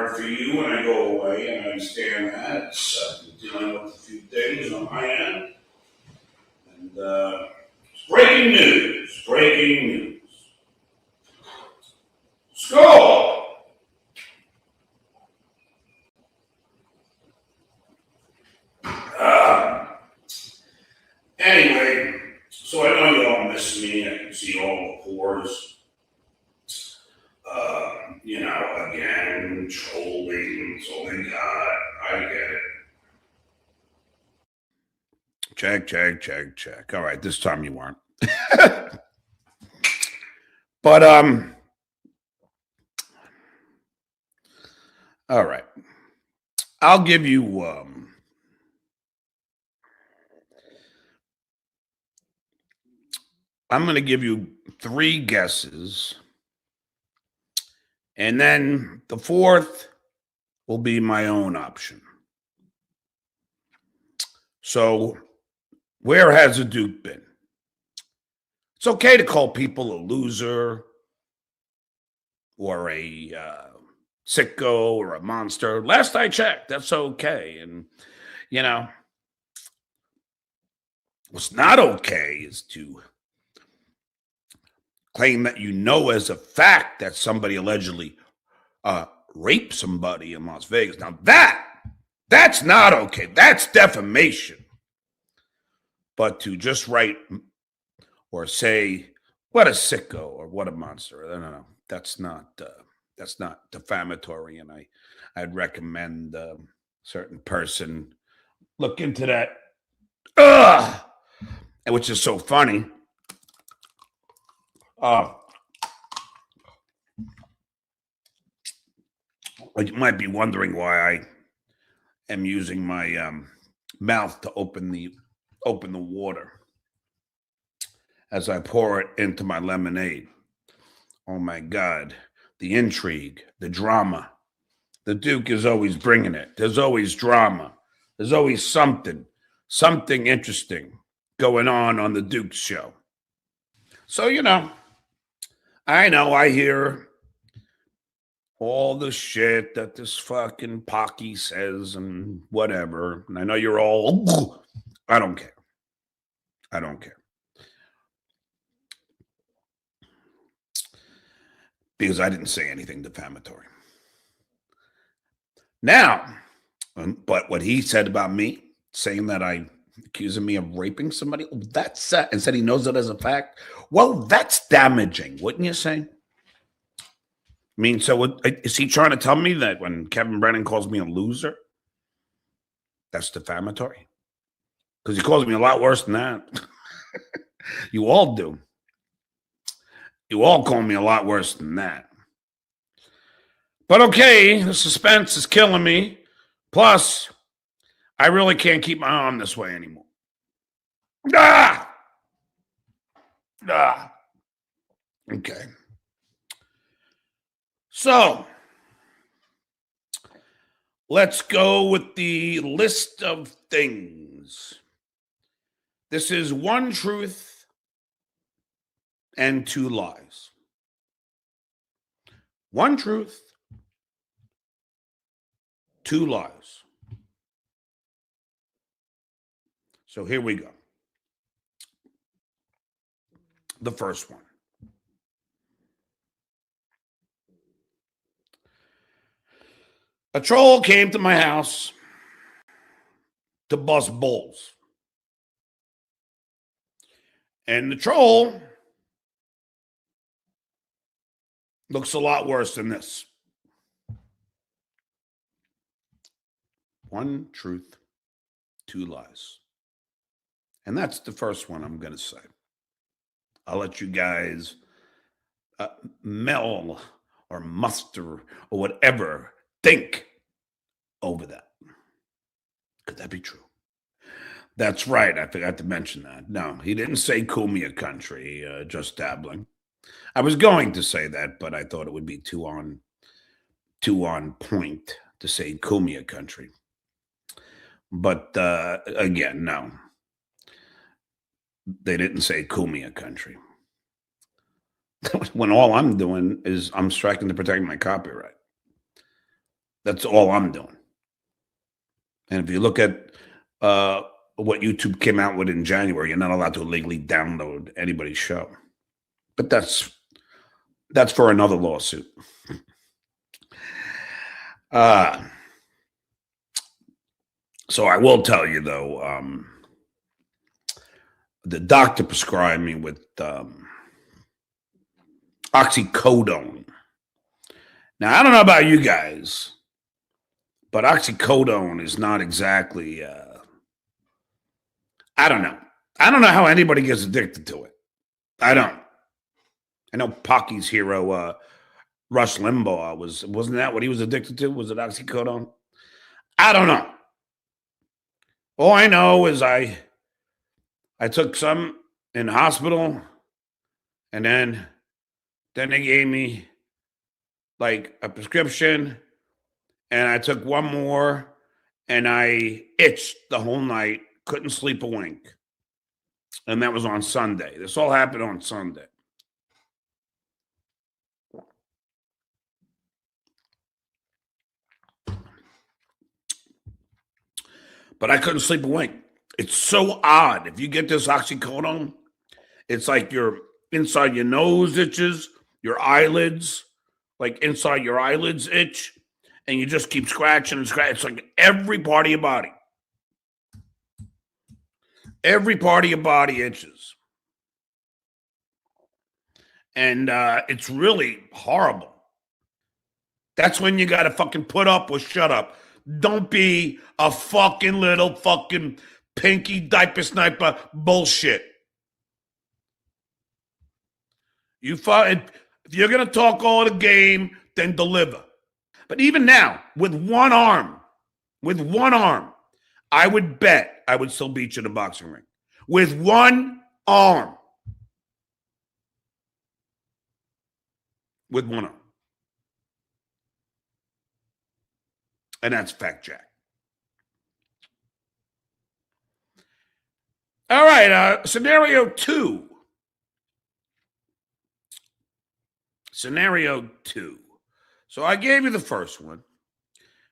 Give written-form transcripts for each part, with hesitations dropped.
hard for you when I go away, and I understand that. It's dealing with a few things on my end. And breaking news, breaking news. Skull! Anyway, so I know you all miss me. I can see all the pores. Again, trolling. It's all they got. I get it. Check. All right, this time you weren't. But, all right. I'll give you, I'm going to give you 3 guesses. And then the 4th will be my own option. So, where has the Duke been? It's okay to call people a loser or a sicko or a monster. Last I checked, that's okay. And, what's not okay is to claim that as a fact that somebody allegedly raped somebody in Las Vegas. Now that's not okay. That's defamation. But to just write or say what a sicko or what a monster, no. That's not defamatory, and I'd recommend a certain person look into that. Which is so funny. You might be wondering why I am using my mouth to open the water as I pour it into my lemonade. Oh my God, the intrigue, the drama. The Duke is always bringing it. There's always drama. There's always something interesting going on the Duke's show. So, I hear all the shit that this fucking Pocky says and whatever. And I know you're all, I don't care. Because I didn't say anything defamatory. Now, but what he said about me, saying that accusing me of raping somebody, that's and said he knows it as a fact. Well, that's damaging, wouldn't you say? I mean, so is he trying to tell me that when Kevin Brennan calls me a loser, that's defamatory? Because he calls me a lot worse than that. You all do. You all call me a lot worse than that. But okay, the suspense is killing me. Plus, I really can't keep my arm this way anymore. Okay. So, let's go with the list of things. This is 1 truth and 2 lies. 1 truth, 2 lies. So here we go. The first one. A troll came to my house to bust bulls. And the troll looks a lot worse than this. 1 truth, 2 lies. And that's the first one I'm going to say. I'll let you guys meld or muster or whatever think over that. Could that be true? That's right. I forgot to mention that. No, he didn't say Cumia country, just dabbling. I was going to say that, but I thought it would be too on point to say Cumia country. But again, no. They didn't say Cumia country. When all I'm doing is I'm striking to protect my copyright. That's all I'm doing. And if you look at what YouTube came out with in January, you're not allowed to illegally download anybody's show. But that's for another lawsuit. So I will tell you, though, the doctor prescribed me with oxycodone. Now, I don't know about you guys, but oxycodone is not exactly, I don't know. I don't know how anybody gets addicted to it. I don't. I know Pocky's hero, Rush Limbaugh, wasn't that what he was addicted to? Was it oxycodone? I don't know. All I know is I took some in the hospital, and then they gave me like a prescription, and I took one more, and I itched the whole night, couldn't sleep a wink. And that was on Sunday. This all happened on Sunday. But I couldn't sleep a wink. It's so odd. If you get this oxycodone, it's like your inside your nose itches, your eyelids, like inside your eyelids itch, and you just keep scratching and scratching. It's like every part of your body. Every part of your body itches. And it's really horrible. That's when you got to fucking put up or shut up. Don't be a fucking little fucking pinky diaper sniper bullshit. If you're going to talk all the game, then deliver. But even now, with one arm, I would bet I would still beat you in a boxing ring. With one arm. With one arm. And that's Fact Jack. All right, scenario 2. Scenario 2. So I gave you the first one.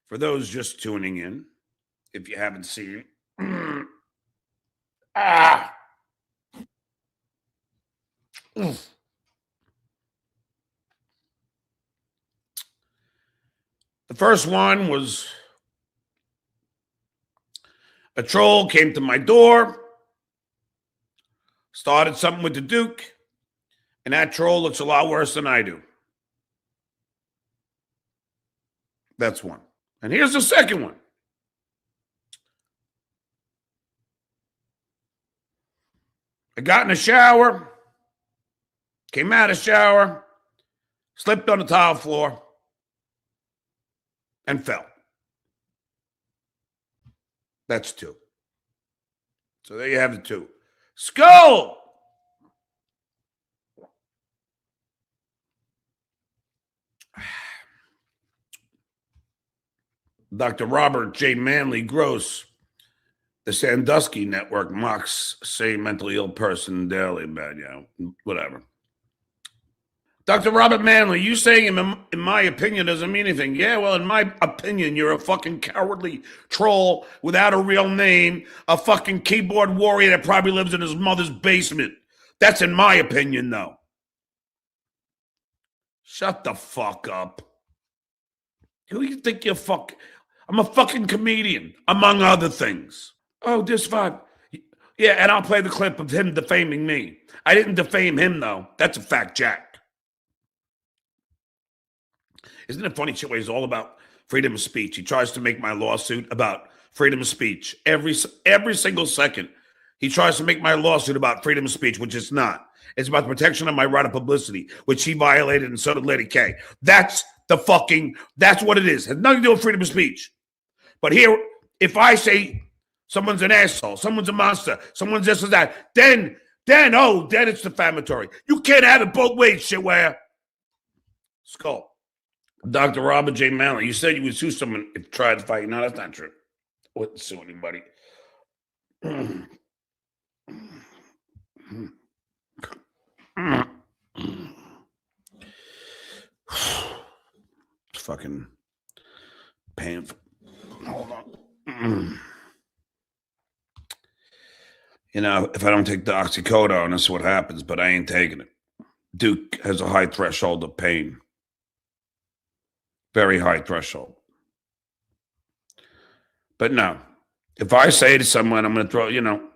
For those just tuning in, if you haven't seen it. The first one was a troll came to my door, started something with the Duke, and that troll looks a lot worse than I do. That's one. And here's the second one. I got in the shower, came out of the shower, slipped on the tile floor, and fell. That's 2. So there you have the 2. Skull! Dr. Robert J. Manley Gross, the Sandusky Network mocks same mentally ill person daily, but whatever. Dr. Robert Manley, you saying in my opinion doesn't mean anything. Yeah, well, in my opinion, you're a fucking cowardly troll without a real name, a fucking keyboard warrior that probably lives in his mother's basement. That's in my opinion, though. Shut the fuck up. Who do you think you're fucking? I'm a fucking comedian, among other things. Oh, this vibe. Yeah, and I'll play the clip of him defaming me. I didn't defame him, though. That's a fact, Jack. Isn't it funny shit where he's all about freedom of speech? He tries to make my lawsuit about freedom of speech. Every single second, he tries to make my lawsuit about freedom of speech, which it's not. It's about the protection of my right of publicity, which he violated, and so did Lady K. That's what it is. It has nothing to do with freedom of speech. But here, if I say someone's an asshole, someone's a monster, someone's this or that, then it's defamatory. You can't have it both ways, shitware. Skull. Dr. Robert J. Manley, you said you would sue someone if you tried to fight. No, that's not true. I wouldn't sue anybody. Fucking painful. Hold on. You know, if I don't take the oxycodone, that's what happens, but I ain't taking it. Duke has a high threshold of pain. Very high threshold. But no, if I say to someone, I'm going to throw, you know,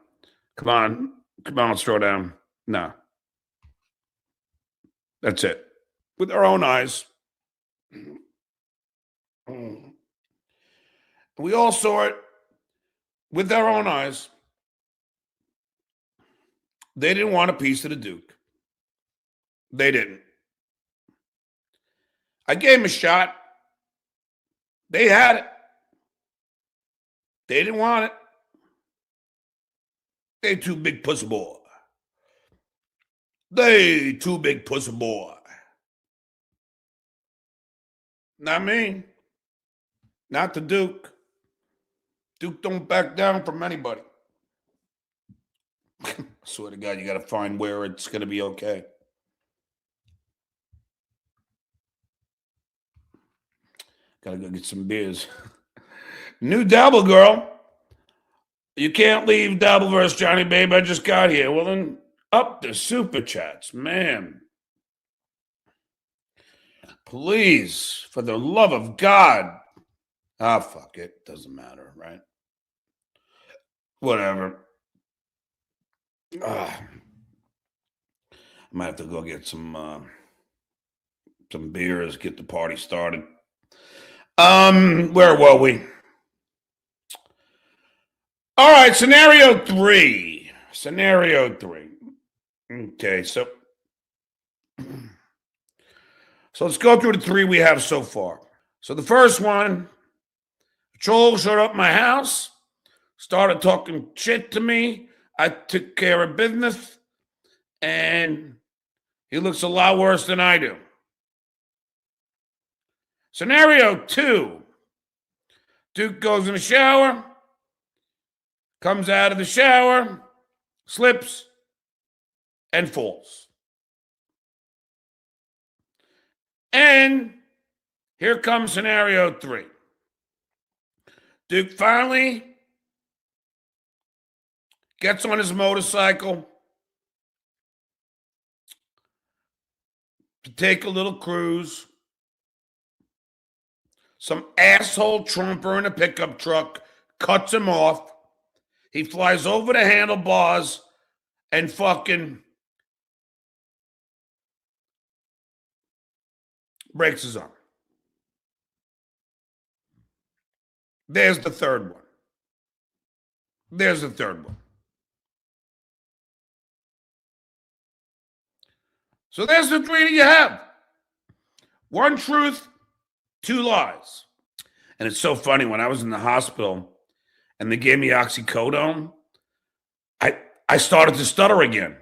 come on, let's throw down. No. That's it. With our own eyes. We all saw it with our own eyes. They didn't want a piece of the Duke. They didn't. I gave them a shot. They had it. They didn't want it. They too big pussy boy. They too big pussy boy. Not me. Not the Duke. Duke don't back down from anybody. I swear to God, you got to find where it's going to be okay. Got to go get some beers. New Dabble girl. You can't leave Dabbleverse, Johnny Babe. I just got here. Well, then up the super chats, man. Please, for the love of God. Ah, fuck it. Doesn't matter, right? Whatever. I might have to go get some beers, get the party started. Where were we? All right, scenario 3. Okay, so let's go through the 3 we have so far. So the first one, Joel showed up at my house, started talking shit to me. I took care of business, and he looks a lot worse than I do. Scenario 2, Duke goes in the shower, comes out of the shower, slips, and falls. And here comes scenario 3. Duke finally gets on his motorcycle to take a little cruise. Some asshole Trumper in a pickup truck cuts him off. He flies over the handlebars and fucking breaks his arm. There's the third one. So there's the 3 that you have. 1 truth, 2 lies. And it's so funny, when I was in the hospital and they gave me oxycodone, I started to stutter again.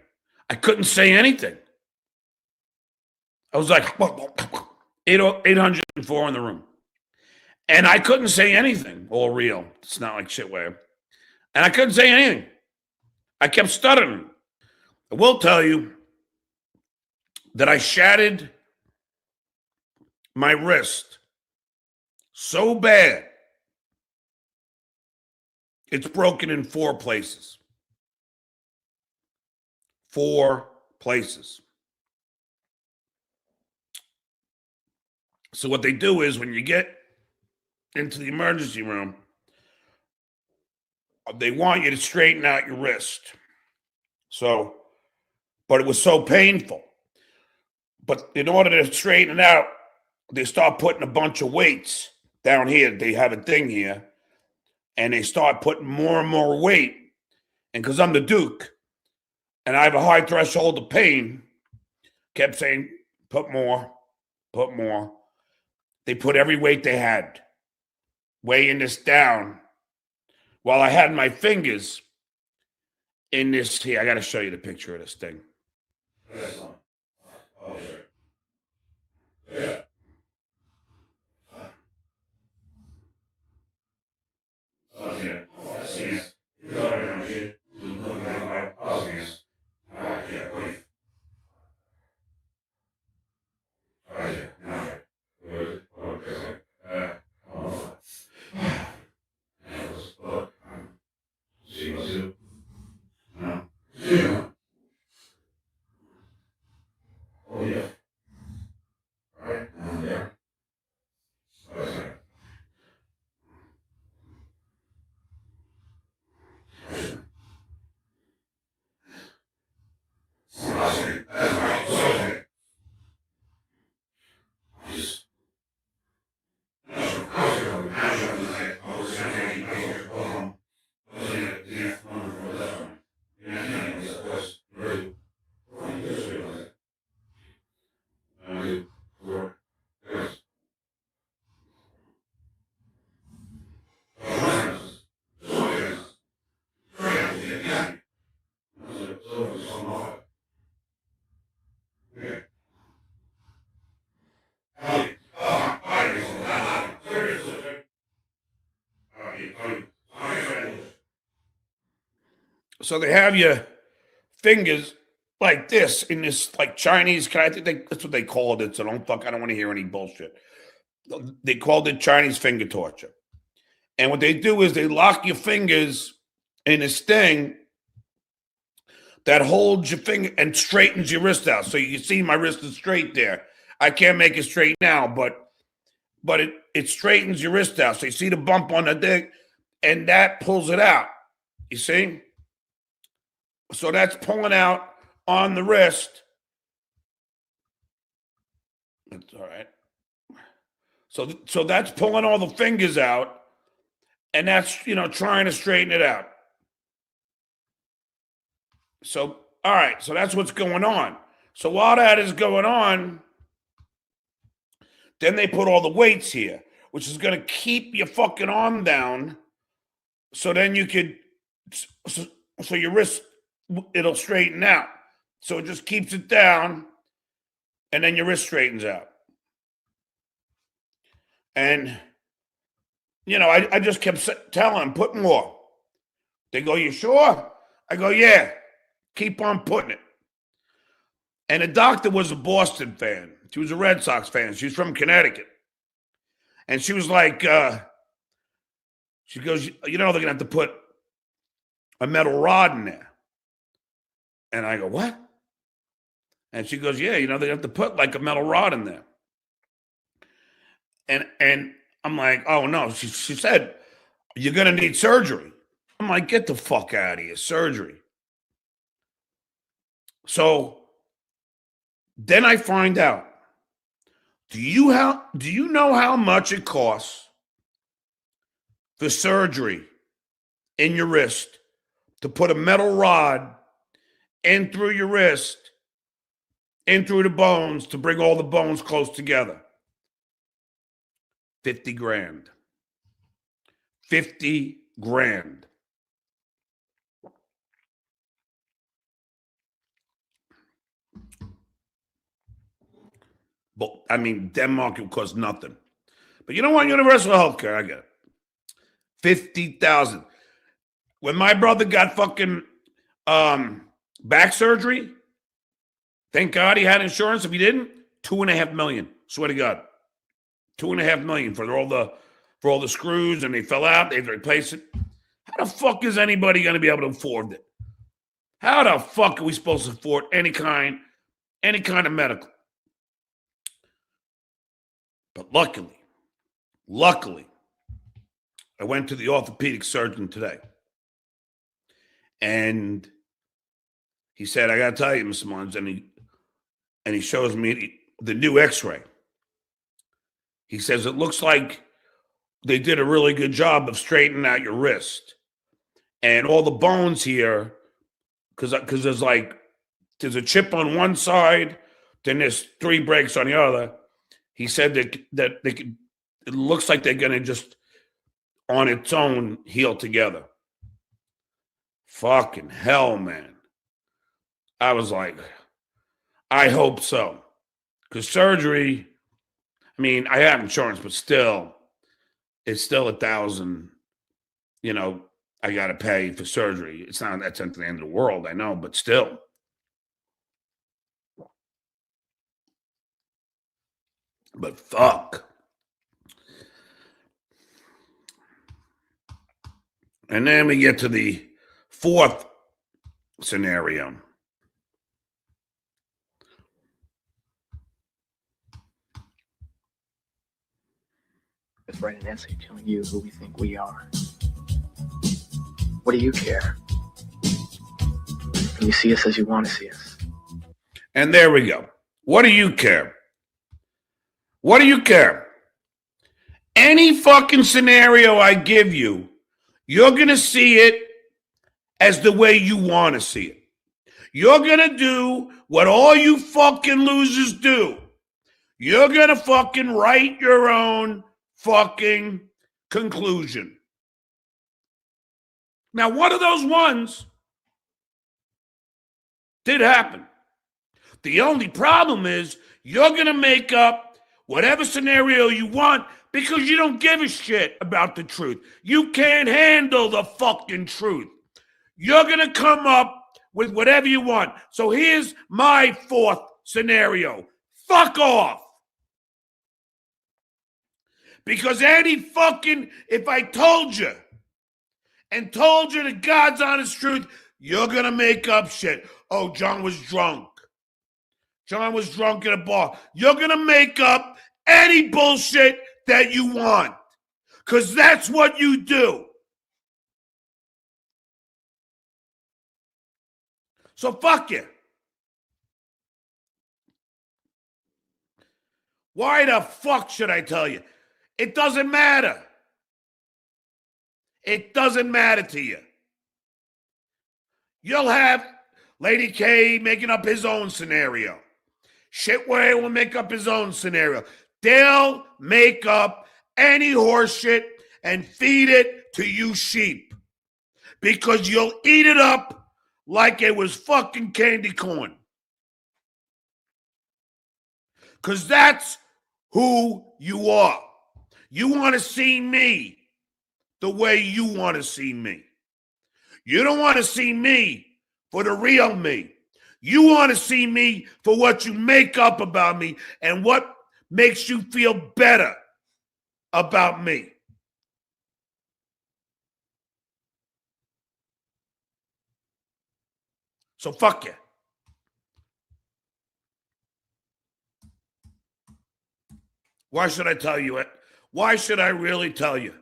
I couldn't say anything. I was like, 804 in the room. And I couldn't say anything. All real. It's not like shitware. And I couldn't say anything. I kept stuttering. I will tell you that I shattered my wrist so bad, it's broken in 4 places. 4 places. So what they do is, when you get into the emergency room, they want you to straighten out your wrist. So, but it was so painful. But in order to straighten it out, they start putting a bunch of weights down here. They have a thing here, and they start putting more and more weight. And because I'm the Duke, and I have a high threshold of pain, kept saying, put more. They put every weight they had, weighing this down, while I had my fingers in this. Here, I got to show you the picture of this thing. Yeah. Okay. So they have your fingers like this in this like Chinese. I think that's what they called it. So I don't want to hear any bullshit. They called it Chinese finger torture. And what they do is they lock your fingers in this thing that holds your finger and straightens your wrist out. So you see my wrist is straight there. I can't make it straight now, but it straightens your wrist out. So you see the bump on the thing, and that pulls it out. You see? So that's pulling out on the wrist. That's all right. So that's pulling all the fingers out, and that's trying to straighten it out. So all right, so that's what's going on. So while that is going on, then they put all the weights here, which is going to keep your fucking arm down. So then you could, so your wrist, it'll straighten out. So it just keeps it down, and then your wrist straightens out. And, I just kept telling them, put more. They go, you sure? I go, yeah, keep on putting it. And the doctor was a Boston fan. She was a Red Sox fan. She's from Connecticut. And she was like, she goes, they're going to have to put a metal rod in there. And I go, what? And she goes, yeah, they have to put like a metal rod in there. And I'm like, oh, no. She said, you're going to need surgery. I'm like, get the fuck out of here, surgery. So then I find out, do you know how much it costs for surgery in your wrist to put a metal rod in through your wrist, in through the bones to bring all the bones close together? 50 grand. 50 grand. But I mean, Denmark will cost nothing. But you don't want universal health care. I get it. 50,000. When my brother got fucking back surgery, thank God he had insurance. If he didn't, $2.5 million. Swear to God, $2.5 million for all the screws, and they fell out. They had to replace it. How the fuck is anybody going to be able to afford it? How the fuck are we supposed to afford any kind of medical? But luckily, I went to the orthopedic surgeon today. And he said, I got to tell you, Mr. Mons, and he shows me the new x-ray. He says, it looks like they did a really good job of straightening out your wrist. And all the bones here, because there's a chip on one side, then there's 3 breaks on the other. He said that it looks like they're going to just on its own heal together. Fucking hell, man. I was like, I hope so. Because surgery, I mean, I have insurance, but still, it's still $1,000, I got to pay for surgery. That's not the end of the world, I know, but still. But fuck. And then we get to the fourth scenario. write an essay telling you who we think we are. What do you care? Can you see us as you want to see us? And there we go. What do you care? What do you care? Any fucking scenario I give you, you're going to see it as the way you want to see it. You're going to do what all you fucking losers do. You're going to fucking write your own fucking conclusion. Now, one of those ones did happen. The only problem is you're going to make up whatever scenario you want because you don't give a shit about the truth. You can't handle the fucking truth. You're going to come up with whatever you want. So here's my fourth scenario. Fuck off. Because if I told you and told you the God's honest truth, you're going to make up shit. Oh, John was drunk. John was drunk at a bar. You're going to make up any bullshit that you want. Because that's what you do. So fuck you. Why the fuck should I tell you? It doesn't matter. It doesn't matter to you. You'll have Lady K making up his own scenario. Shitway will make up his own scenario. They'll make up any horseshit and feed it to you sheep. Because you'll eat it up like it was fucking candy corn. Because that's who you are. You want to see me the way you want to see me. You don't want to see me for the real me. You want to see me for what you make up about me and what makes you feel better about me. So fuck you. Why should I tell you it? Why should I really tell you?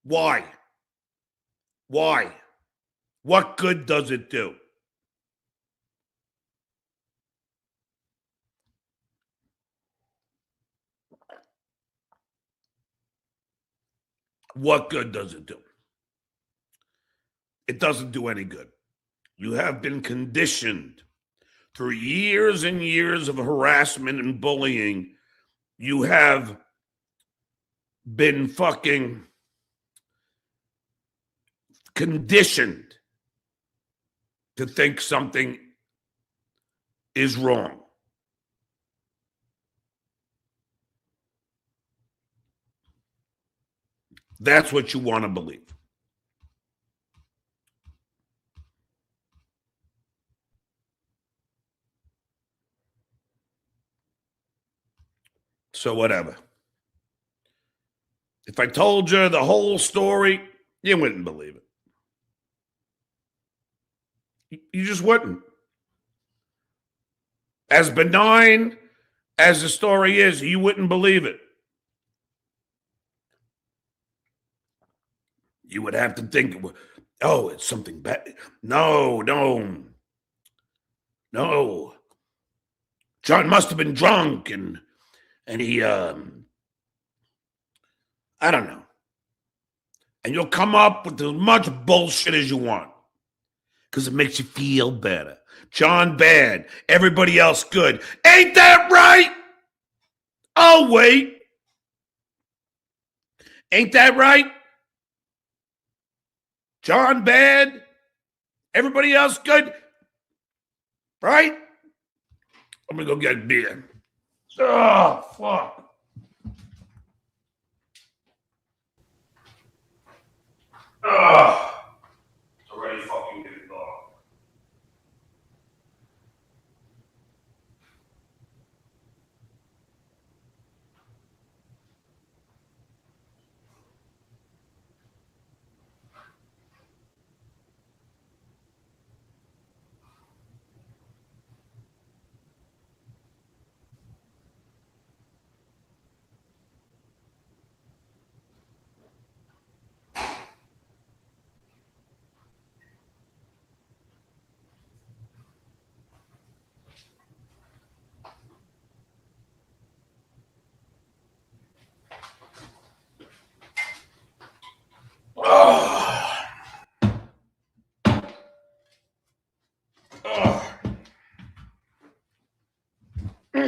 Why? Why? What good does it do? What good does it do? It doesn't do any good. You have been conditioned through years and years of harassment and bullying. You have been fucking conditioned to think something is wrong. That's what you want to believe. So whatever. If I told you the whole story, you wouldn't believe it. You just wouldn't. As benign as the story is, you wouldn't believe it. You would have to think, oh, it's something bad. No. John must have been drunk and he, I don't know. And you'll come up with as much bullshit as you want because it makes you feel better. John bad, everybody else good. Ain't that right? Oh, wait. Ain't that right? John bad, everybody else good. Right? I'm going to go get a beer. Oh, fuck. It's already fucking getting dark.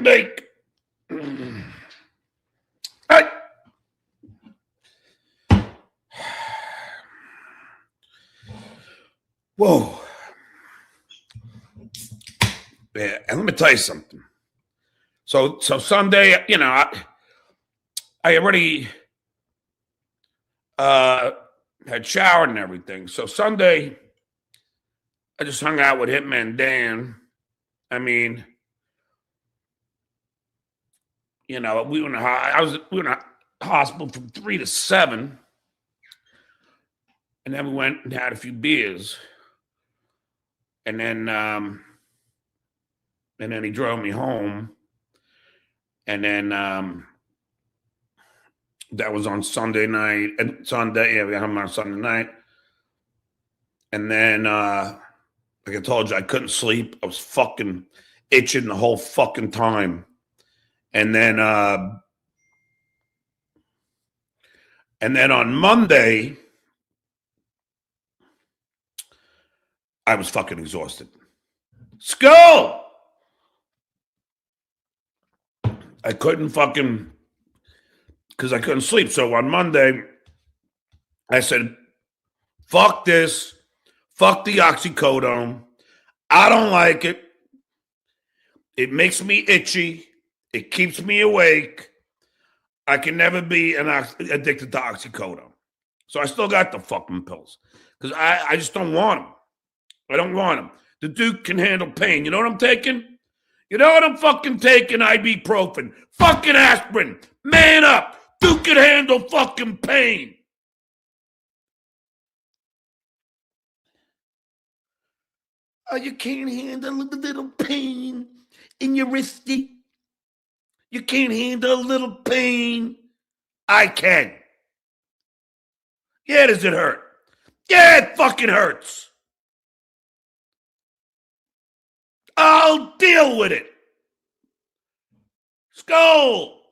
Bake. Hey. Whoa. Yeah, and let me tell you something. So Sunday, you know, I already had showered and everything. So Sunday, I just hung out with Hitman Dan. I mean, you know, we were in the hospital from 3 to 7, and then we went and had a few beers, and then he drove me home, and then that was on Sunday night. And Sunday, yeah, we had him on Sunday night, and then like I told you, I couldn't sleep. I was fucking itching the whole fucking time, and then on Monday, I was fucking exhausted. Skull! I couldn't fucking, because I couldn't sleep. So on Monday, I said, fuck this. Fuck the oxycodone. I don't like it. It makes me itchy. It keeps me awake. I can never be addicted to oxycodone. So I still got the fucking pills. Because I just don't want them. I don't want them. The Duke can handle pain. You know what I'm taking? You know what I'm fucking taking? Ibuprofen. Fucking aspirin. Man up. Duke can handle fucking pain. Oh, you can't handle a little pain in your wristy. You can't handle a little pain. I can. Yeah, does it hurt? Yeah, it fucking hurts. I'll deal with it. Skull.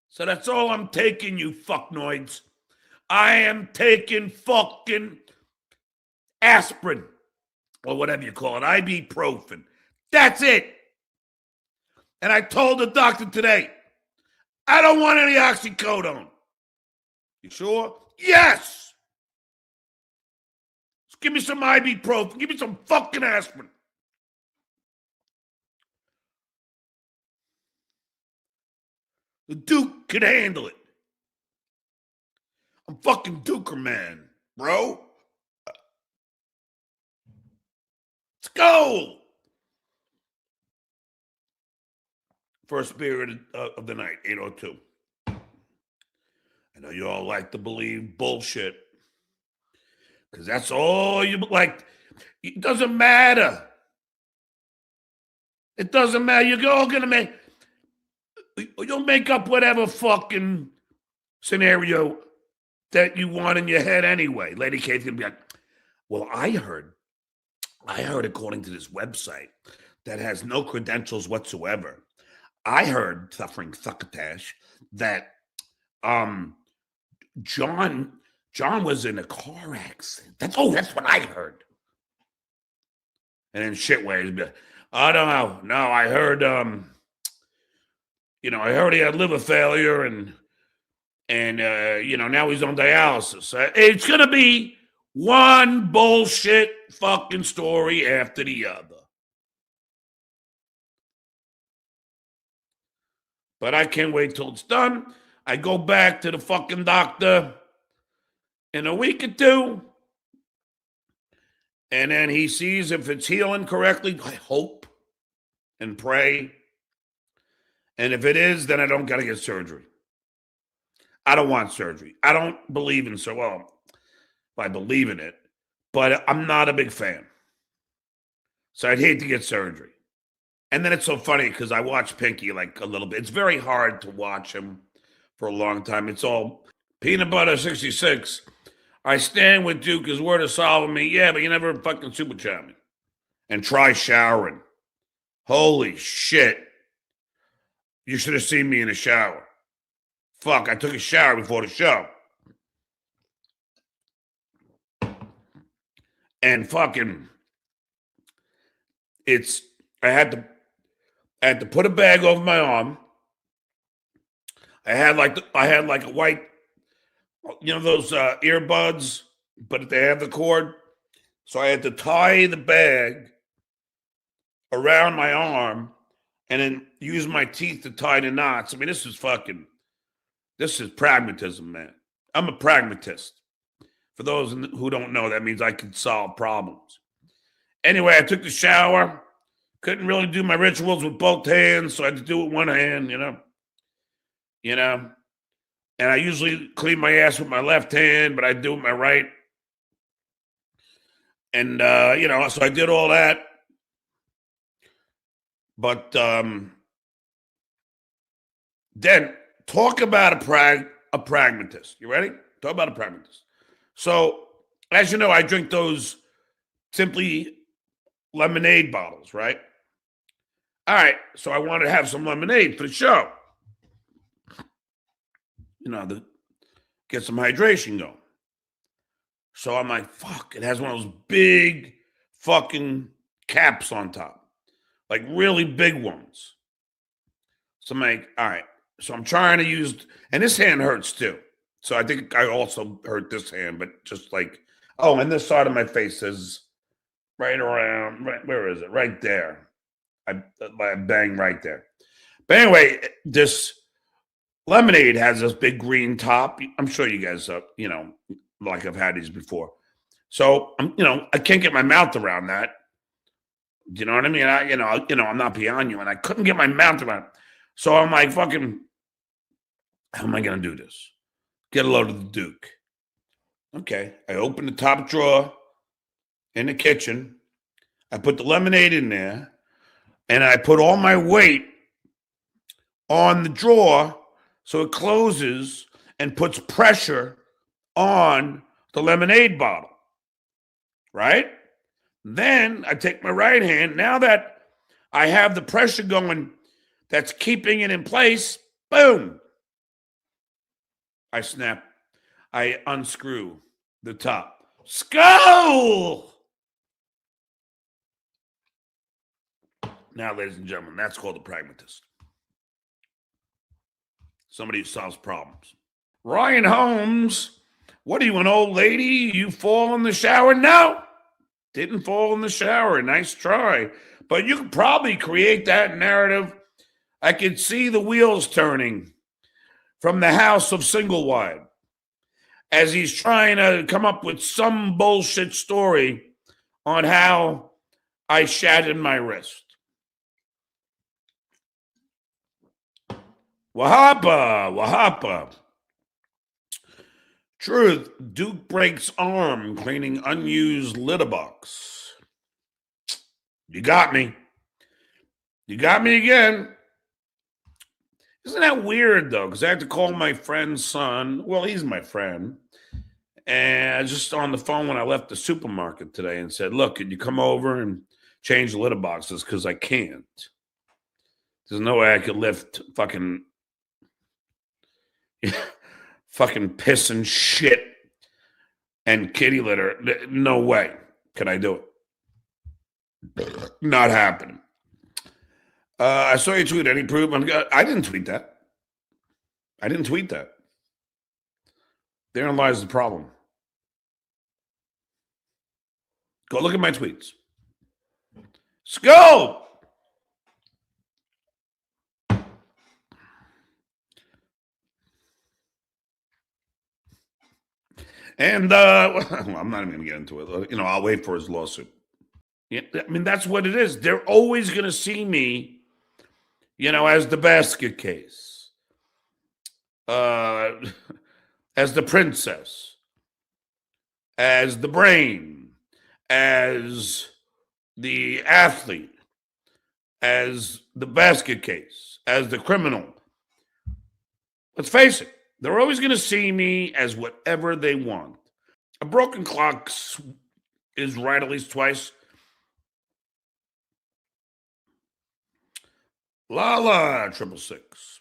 So that's all I'm taking, you fucknoids. I am taking fucking aspirin, or whatever you call it, ibuprofen. That's it. And I told the doctor today, I don't want any oxycodone. You sure? Yes. Just give me some ibuprofen. Give me some fucking aspirin. The Duke can handle it. I'm fucking Duker man, bro. Let's go. First beer of the night, 8:02. I know you all like to believe bullshit. Because that's all you like. It doesn't matter. It doesn't matter. You're all going to make... You'll make up whatever fucking scenario that you want in your head anyway. Lady Kate's going to be like, well, I heard according to this website that has no credentials whatsoever, I heard, suffering succotash, that John was in a car accident. That's what I heard. And then shitways, I don't know. No, I heard I heard he had liver failure and now he's on dialysis. It's gonna be one bullshit fucking story after the other. But I can't wait till it's done. I go back to the fucking doctor in a week or two. And then he sees if it's healing correctly. I hope and pray. And if it is, then I don't got to get surgery. I don't want surgery. I don't believe in I believe in it, but I'm not a big fan. So I'd hate to get surgery. And then it's so funny because I watch Pinky like a little bit. It's very hard to watch him for a long time. It's all peanut butter 66. I stand with Duke. His word is solving me. Yeah, but you never fucking super chat me. And try showering. Holy shit. You should have seen me in the shower. Fuck, I took a shower before the show. and fucking, I had to put a bag over my arm. I had like a white, those earbuds, but they have the cord. So I had to tie the bag around my arm and then use my teeth to tie the knots. I mean, this is pragmatism, man. I'm a pragmatist. For those who don't know, that means I can solve problems. Anyway, I took the shower. Couldn't really do my rituals with both hands, so I had to do it with one hand, And I usually clean my ass with my left hand, but I do it with my right. And, so I did all that. But then talk about a pragmatist. You ready? Talk about a pragmatist. So, as you know, I drink those Simply lemonade bottles, right? All right, so I wanted to have some lemonade for the show. To get some hydration going. So I'm like, fuck, it has one of those big fucking caps on top. Like really big ones. So I'm like, all right. So I'm trying to use, and this hand hurts too. So I think I also hurt this hand, but just like, and this side of my face is right around, where is it? Right there. I bang right there. But anyway, this lemonade has this big green top. I'm sure you guys, like I've had these before. So I can't get my mouth around that. Do you know what I mean? I'm not beyond you, and I couldn't get my mouth around it. So I'm like, fucking, how am I going to do this? Get a load of the Duke. Okay. I open the top drawer in the kitchen. I put the lemonade in there, and I put all my weight on the drawer so it closes and puts pressure on the lemonade bottle. Right? Then I take my right hand. Now that I have the pressure going that's keeping it in place, boom. I unscrew the top. Skull! Now, ladies and gentlemen, that's called a pragmatist. Somebody who solves problems. Ryan Holmes, what are you, an old lady? You fall in the shower? No, didn't fall in the shower. Nice try. But you could probably create that narrative. I could see the wheels turning from the house of Singlewide as he's trying to come up with some bullshit story on how I shattered my wrist. Wahapa. Truth, Duke breaks arm cleaning unused litter box. You got me. You got me again. Isn't that weird, though? Because I had to call my friend's son. Well, he's my friend. And I was just on the phone when I left the supermarket today and said, look, could you come over and change the litter boxes? Because I can't. There's no way I could lift fucking piss and shit and kitty litter. No way could I do it. Not happening. I saw you tweet any proof. I didn't tweet that. Therein lies the problem. Go look at my tweets. Skull! And I'm not even going to get into it. I'll wait for his lawsuit. Yeah, I mean, that's what it is. They're always going to see me, as the basket case, as the princess, as the brain, as the athlete, as the basket case, as the criminal. Let's face it. They're always going to see me as whatever they want. A broken clock is right at least twice. Lala 666.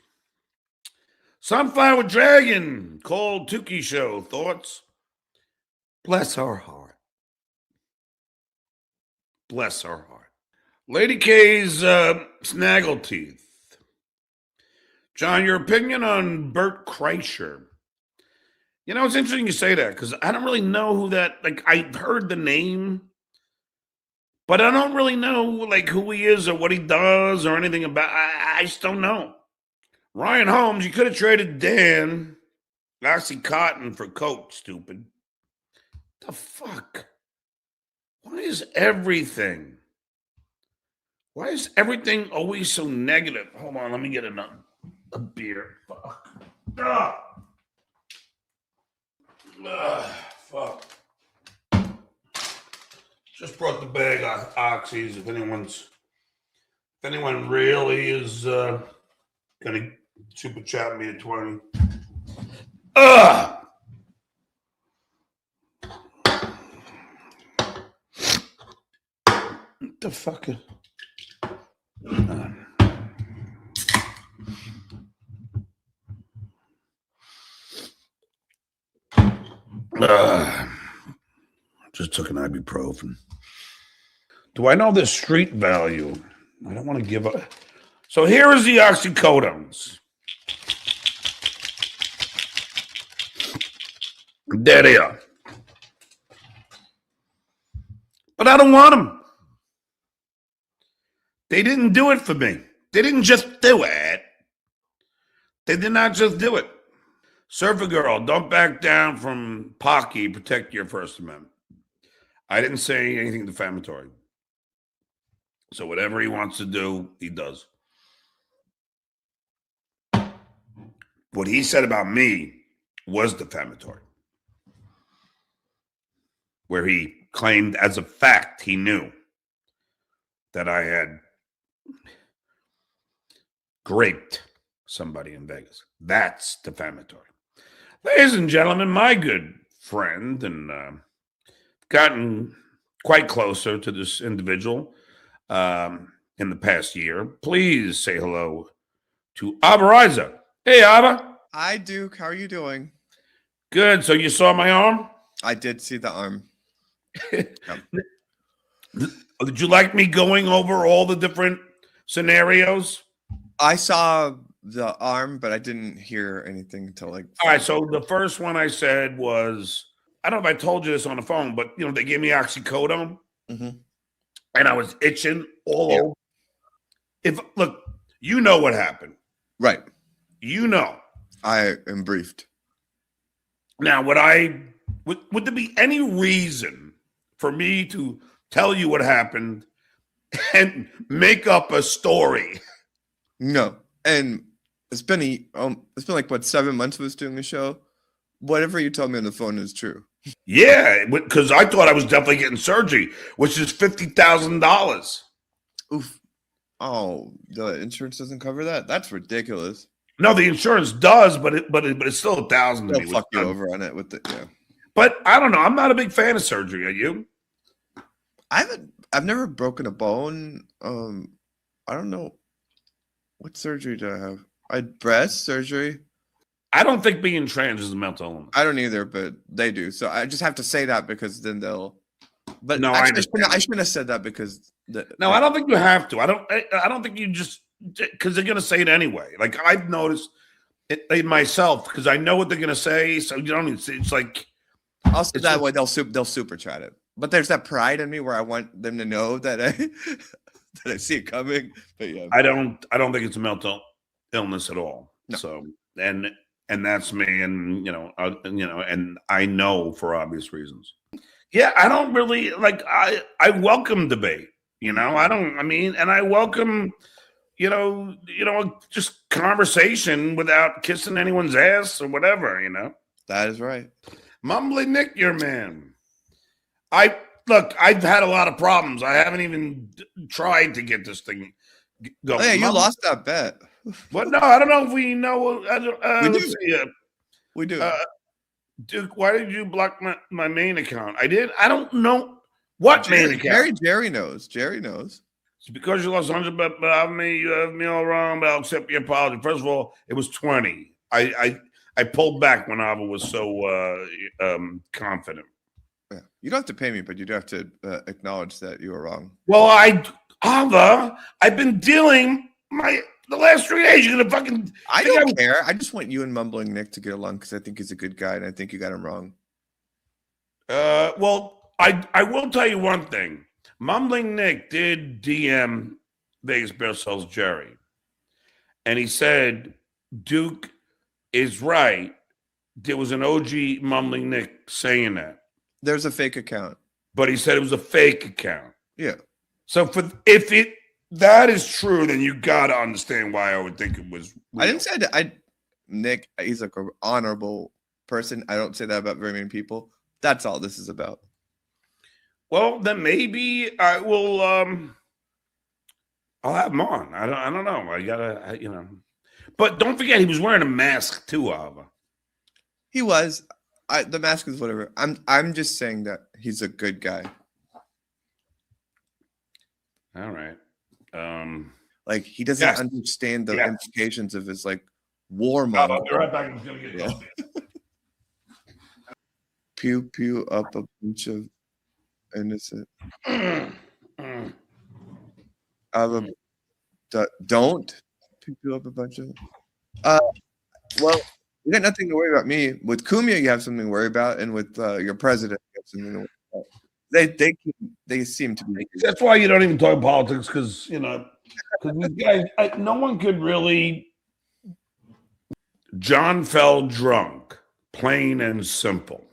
Sunflower Dragon called Tukey Show. Thoughts? Bless her heart. Bless her heart. Lady K's Snaggleteeth. John, your opinion on Bert Kreischer? You know, it's interesting you say that because I don't really know who that, like, I heard the name, but I don't really know, like, who he is or what he does or anything about. I just don't know. Ryan Holmes, you could have traded Dan Oxycontin for Coke, stupid. The fuck? Why is everything always so negative? Hold on, let me get a beer. Fuck. Fuck. Just brought the bag of oxys. If anyone really is gonna super chat me at 20. What the fuck? Just took an ibuprofen. Do I know the street value? I don't want to give up. So here is the oxycodones. There they are. But I don't want them. They didn't do it for me. They didn't just do it. They did not just do it. Surfer girl, don't back down from Pocky. Protect your First Amendment. I didn't say anything defamatory. So whatever he wants to do, he does. What he said about me was defamatory. Where he claimed as a fact he knew that I had raped somebody in Vegas. That's defamatory. Ladies and gentlemen, my good friend, and gotten quite closer to this individual in the past year. Please say hello to Abba Riza. Hey, Abba. Hi, Duke. How are you doing? Good. So you saw my arm? I did see the arm. Did you like me going over all the different scenarios? I saw the arm, but I didn't hear anything until like. All right. So the first one I said was, I don't know if I told you this on the phone, but they gave me oxycodone, and I was itching all over. Look, you know what happened, right? You know, I am briefed. Now, would there be any reason for me to tell you what happened and make up a story? No, and it's been like what, 7 months of us doing the show. Whatever you told me on the phone is true. Yeah, because I thought I was definitely getting surgery, which is $50,000. Oof! Oh, the insurance doesn't cover that. That's ridiculous. No, the insurance does, but it's still $1,000 to me. They'll fuck you over on it with the But I don't know. I'm not a big fan of surgery. Are you? I've never broken a bone. I don't know. What surgery did I have? I had breast surgery. I don't think being trans is a mental illness. I don't either, but they do. So I just have to say that because then they'll. But no, actually, I shouldn't have said that because. I don't think you have to. I don't think you just, because they're gonna say it anyway. Like I've noticed it myself because I know what they're gonna say. So you don't. It's like. Also, that way they'll super chat it. But there's that pride in me where I want them to know that I see it coming. But yeah, I don't think it's a mental illness at all. No. So and that's me, and and I know for obvious reasons. Yeah, I don't really like. I welcome debate. And I welcome, just conversation without kissing anyone's ass or whatever. That is right. Mumbly Nick, your man. I've had a lot of problems. I haven't even tried to get this thing going. Oh, yeah, you lost that bet. What? No, I don't know if we know. We do. We do. Duke, why did you block my main account? I did. I don't know what main account. Jerry knows. Jerry knows. It's because you lost 100, but you have me all wrong. But I'll accept your apology. First of all, it was 20. I pulled back when Ava was so confident. Yeah. You don't have to pay me, but you do have to acknowledge that you were wrong. Well, I've been dealing the last 3 days. You're gonna fucking. I don't care. I just want you and Mumbling Nick to get along because I think he's a good guy and I think you got him wrong. Well, I will tell you one thing. Mumbling Nick did DM Vegas Bear Cells Jerry, and he said Duke is right. There was an OG Mumbling Nick saying that. There's a fake account. But he said it was a fake account. Yeah. So if that is true, then you gotta understand why I would think it was real. I didn't say that. Nick, he's like an honorable person. I don't say that about very many people. That's all this is about. Well, then maybe I will. I'll have him on. I don't know. I gotta, But don't forget, he was wearing a mask too, Alva. He was. The mask is whatever. I'm just saying that he's a good guy. All right. Like he doesn't understand the implications of his like war money. I'll be right back. I'm gonna get coffee. Pew pew up a bunch of innocent. Don't pew pew up a bunch of. Well, you got nothing to worry about me. With Cumia, you have something to worry about, and with your president, you have something to worry about. They seem to be. That's why you don't even talk politics, because these guys, no one could really. John fell drunk, plain and simple.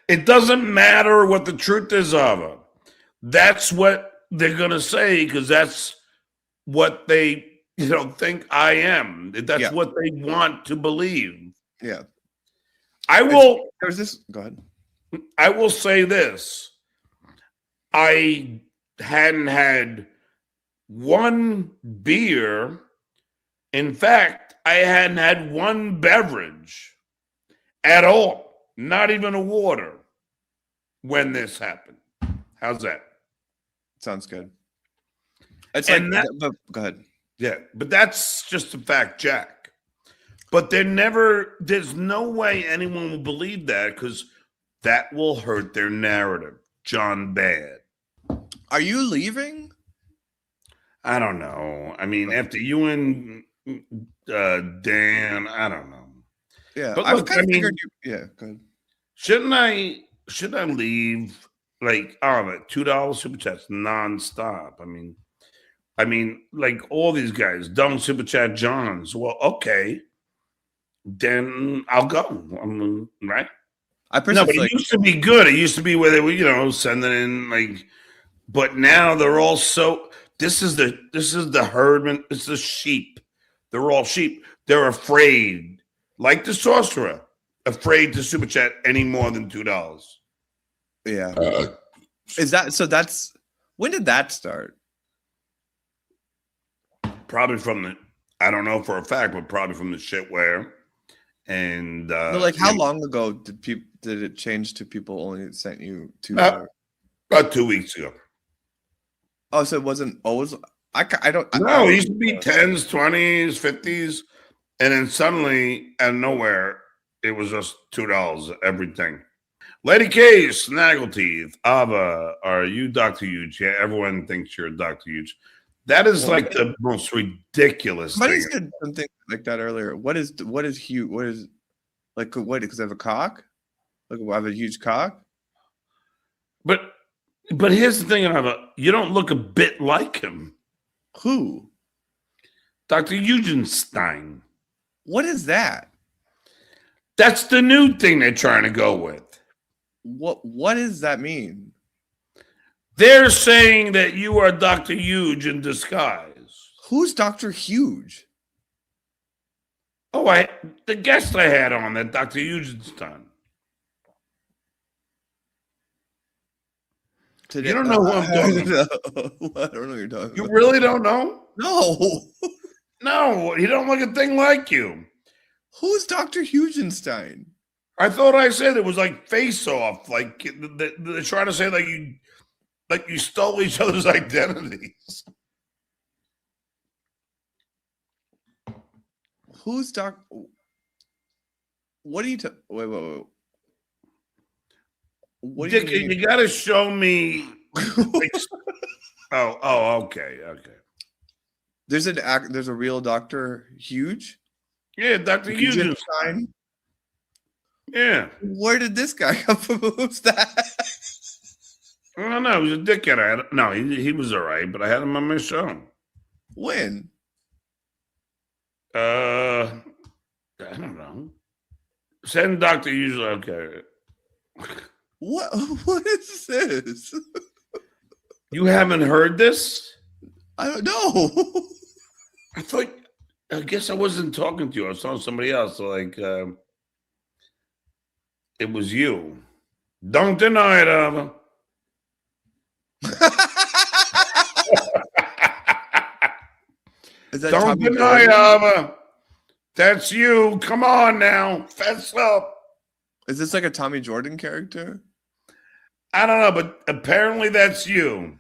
It doesn't matter what the truth is of it. That's what they're gonna say, because that's what they think I am. That's what they want to believe. Yeah. There's this. Go ahead. I will say this. I hadn't had one beer. In fact, I hadn't had one beverage at all. Not even a water when this happened. How's that? Sounds good. It's go ahead. Yeah, but that's just a fact, Jack. But there's no way anyone will believe that, because that will hurt their narrative. John Bad. Are you leaving? I don't know. I mean, after you and Dan, I don't know. Yeah, but look, figured you. Yeah, go ahead. Shouldn't I leave like $2 super chats nonstop? I mean, like all these guys don't super chat Johns. Well, okay, then I'll go. Right? But it used to be good. It used to be where they were, sending in like, but now they're all so. This is the herdman. It's the sheep. They're all sheep. They're afraid, like the sorcerer, afraid to super chat any more than $2. Yeah. Is that so? When did that start? Probably from I don't know for a fact, but probably from the shitware. And how long ago did it change to people only sent you $2? About 2 weeks ago. Oh, so it wasn't always. No, it used to be 10s, 20s, 50s, and then suddenly out of nowhere, it was just $2 everything. Lady K, Snaggleteeth, Ava, are you Dr. Huge? Yeah, everyone thinks you're Dr. Huge. That is like the most ridiculous thing. Somebody said something like that earlier. What is huge? What is like what? Because I have a cock? Like I have a huge cock? But here's the thing, Ava. You don't look a bit like him. Who? Dr. Eugenstein. What is that? That's the new thing they're trying to go with. What does that mean? They're saying that you are Dr. Huge in disguise. Who's Dr. Huge? Oh, the guest I had on that Dr. Eugenstein. Today, you don't know who I'm talking about. I don't know what you're talking about. You really don't know? No. No, he don't look a thing like you. Who's Dr. Hugenstein? I thought I said it was like Face Off. Like they're trying to say like you stole each other's identities. Who's What are you? Wait. What do Dick, you mean? you got to show me. Okay. There's a real Dr. Huge. Yeah, Dr. Eugen. Yeah. Where did this guy come from? Who's that? I don't know. He was a dickhead. No, he was all right, but I had him on my show. When? I don't know. Send Dr. Usually. Okay. What is this? You haven't heard this? I don't know. I guess I wasn't talking to you. I was talking to somebody else. So it was you. Don't deny it, Ava. Is that Don't Tommy deny it, Jordan? Ava. That's you. Come on now. Fess up. Is this like a Tommy Jordan character? I don't know, but apparently that's you.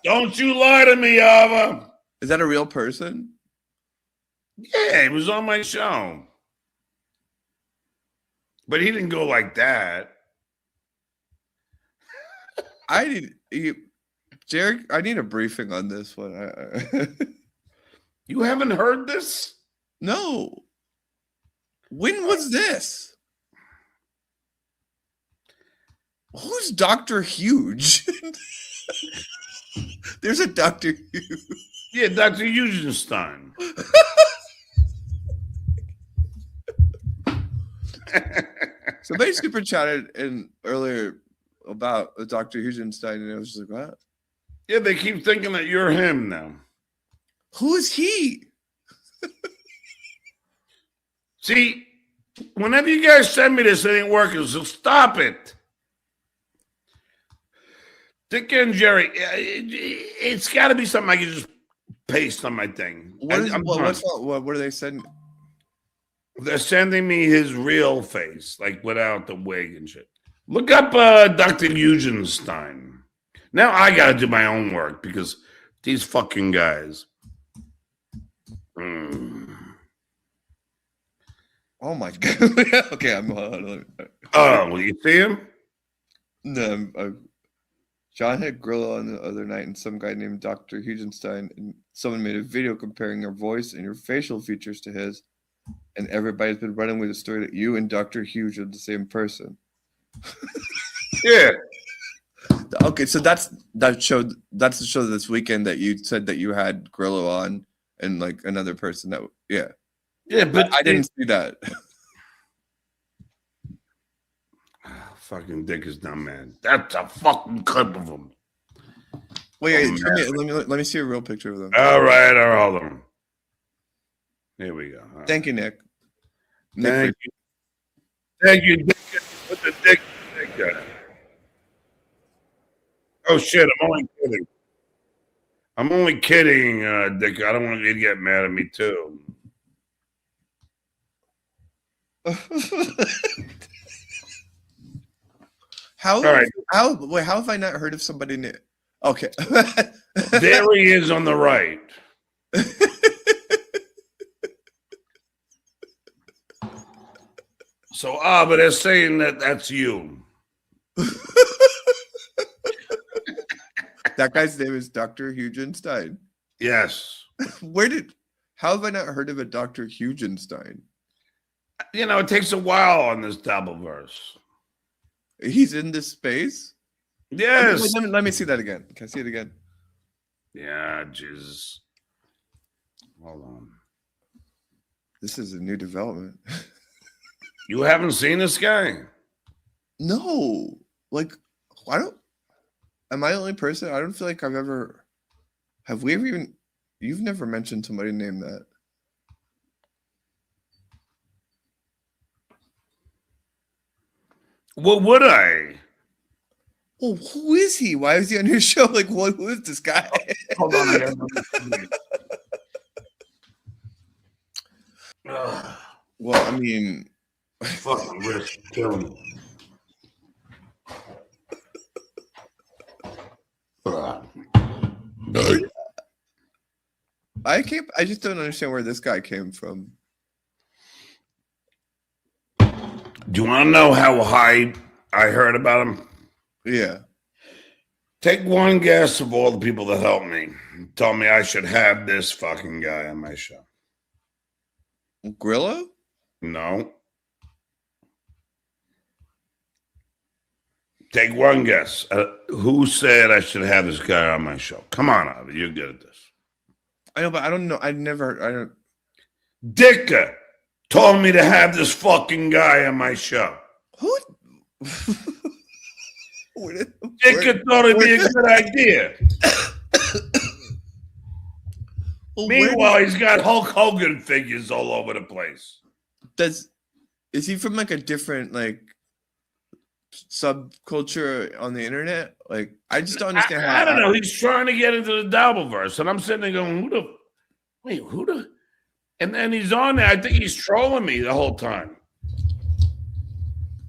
Don't you lie to me, Ava. Is that a real person? Yeah, he was on my show. But he didn't go like that. Jarek, I need a briefing on this one. You haven't heard this? No. When was this? Who's Dr. Huge? There's a Dr. Huge. Yeah, Dr. Eugenstein. Somebody super chatted earlier about Dr. Hugenstein, and I was just like, what? Yeah, they keep thinking that you're him now. Who is he? See, whenever you guys send me this, it ain't working, so stop it. Dick and Jerry, it's got to be something I can just paste on my thing. What are they sending? They're sending me his real face, like without the wig and shit. Look up Dr. Eugenstein. Now I got to do my own work because these fucking guys. Oh my god! Okay, I'm. Oh, you see him? No, John had Gorilla on the other night, and some guy named Dr. Hugenstein, and someone made a video comparing your voice and your facial features to his, and everybody's been running with the story that you and Dr. Huge are the same person. Yeah. Okay, so that's the show this weekend that you said that you had Grillo on and like another person that Yeah, but I didn't see that. Fucking Dick is dumb, man. That's a fucking clip of him. Wait, let me see a real picture of them. All right, hold on. Here we go. Thank you, Nick. Thank you, Dick. Put the dick. Oh shit! I'm only kidding, Dick. I don't want you to get mad at me too. How have I not heard of somebody new? Okay. There he is on the right. So, but they're saying that that's you. That guy's name is Dr. Hugenstein. Yes. How have I not heard of a Dr. Hugenstein? You know, it takes a while on this Dabbleverse. He's in this space? Yes. Let me see that again. Can I see it again? Yeah, Jesus. Hold on. This is a new development. You haven't seen this guy? No. Like, am I the only person? I don't feel like have we ever even, you've never mentioned somebody named that. What would I? Well, who is he? Why is he on your show? Like, who is this guy? Hold on. Well, I mean, fucking risk killing me. I just don't understand where this guy came from. Do you want to know how high I heard about him? Yeah. Take one guess of all the people that helped me. Told me I should have this fucking guy on my show. Grillo? No. Take one guess. Who said I should have this guy on my show? Come on, Avi. You're good at this. I know, but I don't know. I don't. Dicker told me to have this fucking guy on my show. Who? Dicker thought it'd be a good idea. Well, Meanwhile, he's got Hulk Hogan figures all over the place. Is he from like a different like subculture on the internet? Like, I just don't understand how. I don't know. He's trying to get into the Dabbleverse, and I'm sitting there going, who the? And then he's on there. I think he's trolling me the whole time.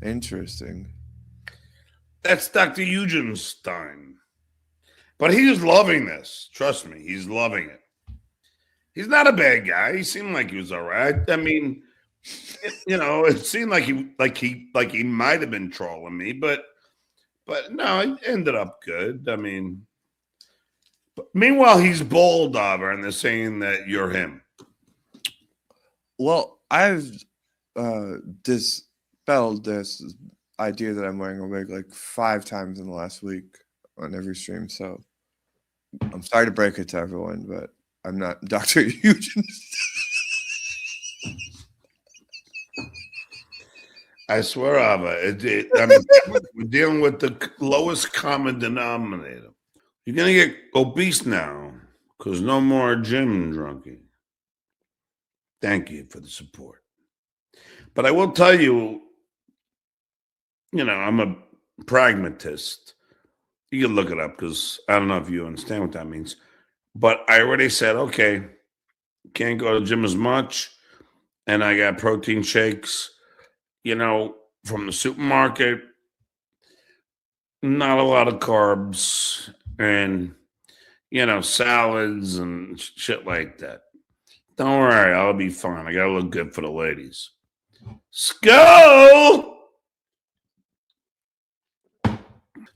Interesting. That's Dr. Eugenstein. But he's loving this. Trust me, he's loving it. He's not a bad guy. He seemed like he was all right. I mean, it seemed like he might have been trolling me, but no, it ended up good. I mean, meanwhile, he's bold, Auber, and they're saying that you're him. Well, I've dispelled this idea that I'm wearing a wig like 5 times in the last week on every stream. So I'm sorry to break it to everyone, but I'm not Dr. Eugen. I swear, Ava, I mean, we're dealing with the lowest common denominator. You're going to get obese now because no more gym drunkie. Thank you for the support. But I will tell you, I'm a pragmatist. You can look it up because I don't know if you understand what that means. But I already said, okay, can't go to the gym as much. And I got protein shakes, from the supermarket. Not a lot of carbs and, salads and shit like that. Don't worry, I'll be fine. I got to look good for the ladies. Skull!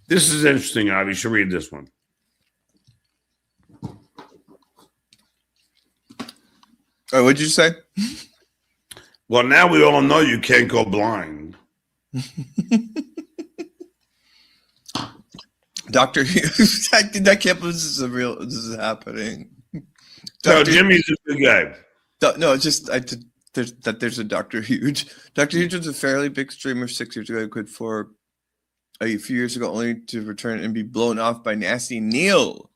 This is interesting, Avi. You should read this one. Oh, what'd you say? Well, now we all know you can't go blind. Dr. Hughes, I can't believe this is happening. So Jimmy's a good guy. No, it's just there's a Dr. Huge. Dr. Huge was a fairly big streamer 6 years ago. Quit for a few years ago, only to return and be blown off by Nasty Neil.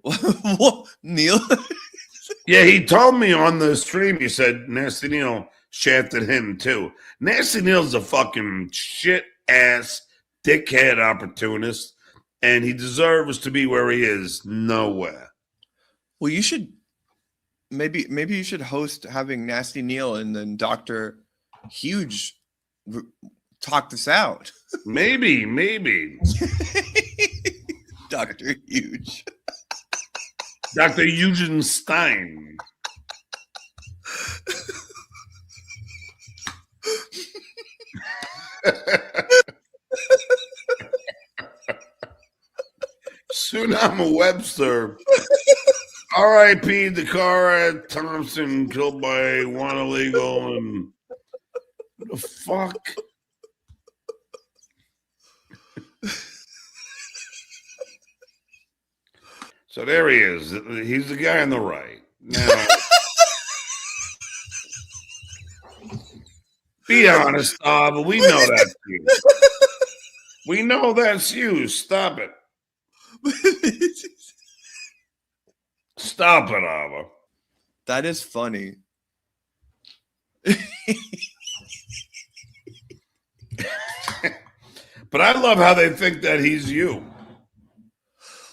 What? Neil? Yeah, he told me on the stream, he said Nasty Neil shafted him too. Nasty Neil's a fucking shit-ass, dickhead opportunist, and he deserves to be where he is, nowhere. Well, you should maybe you should host having Nasty Neil and then Dr. Huge talk this out. Maybe. Dr. Huge. Dr. Eugenstein. Tsunami Webster. R.I.P. Dakara Thompson killed by one illegal and what the fuck? So there he is. He's the guy on the right. Now, be honest, but we know that's you. We know that's you. Stop it. Stop it, Ava. That is funny. But I love how they think that he's you.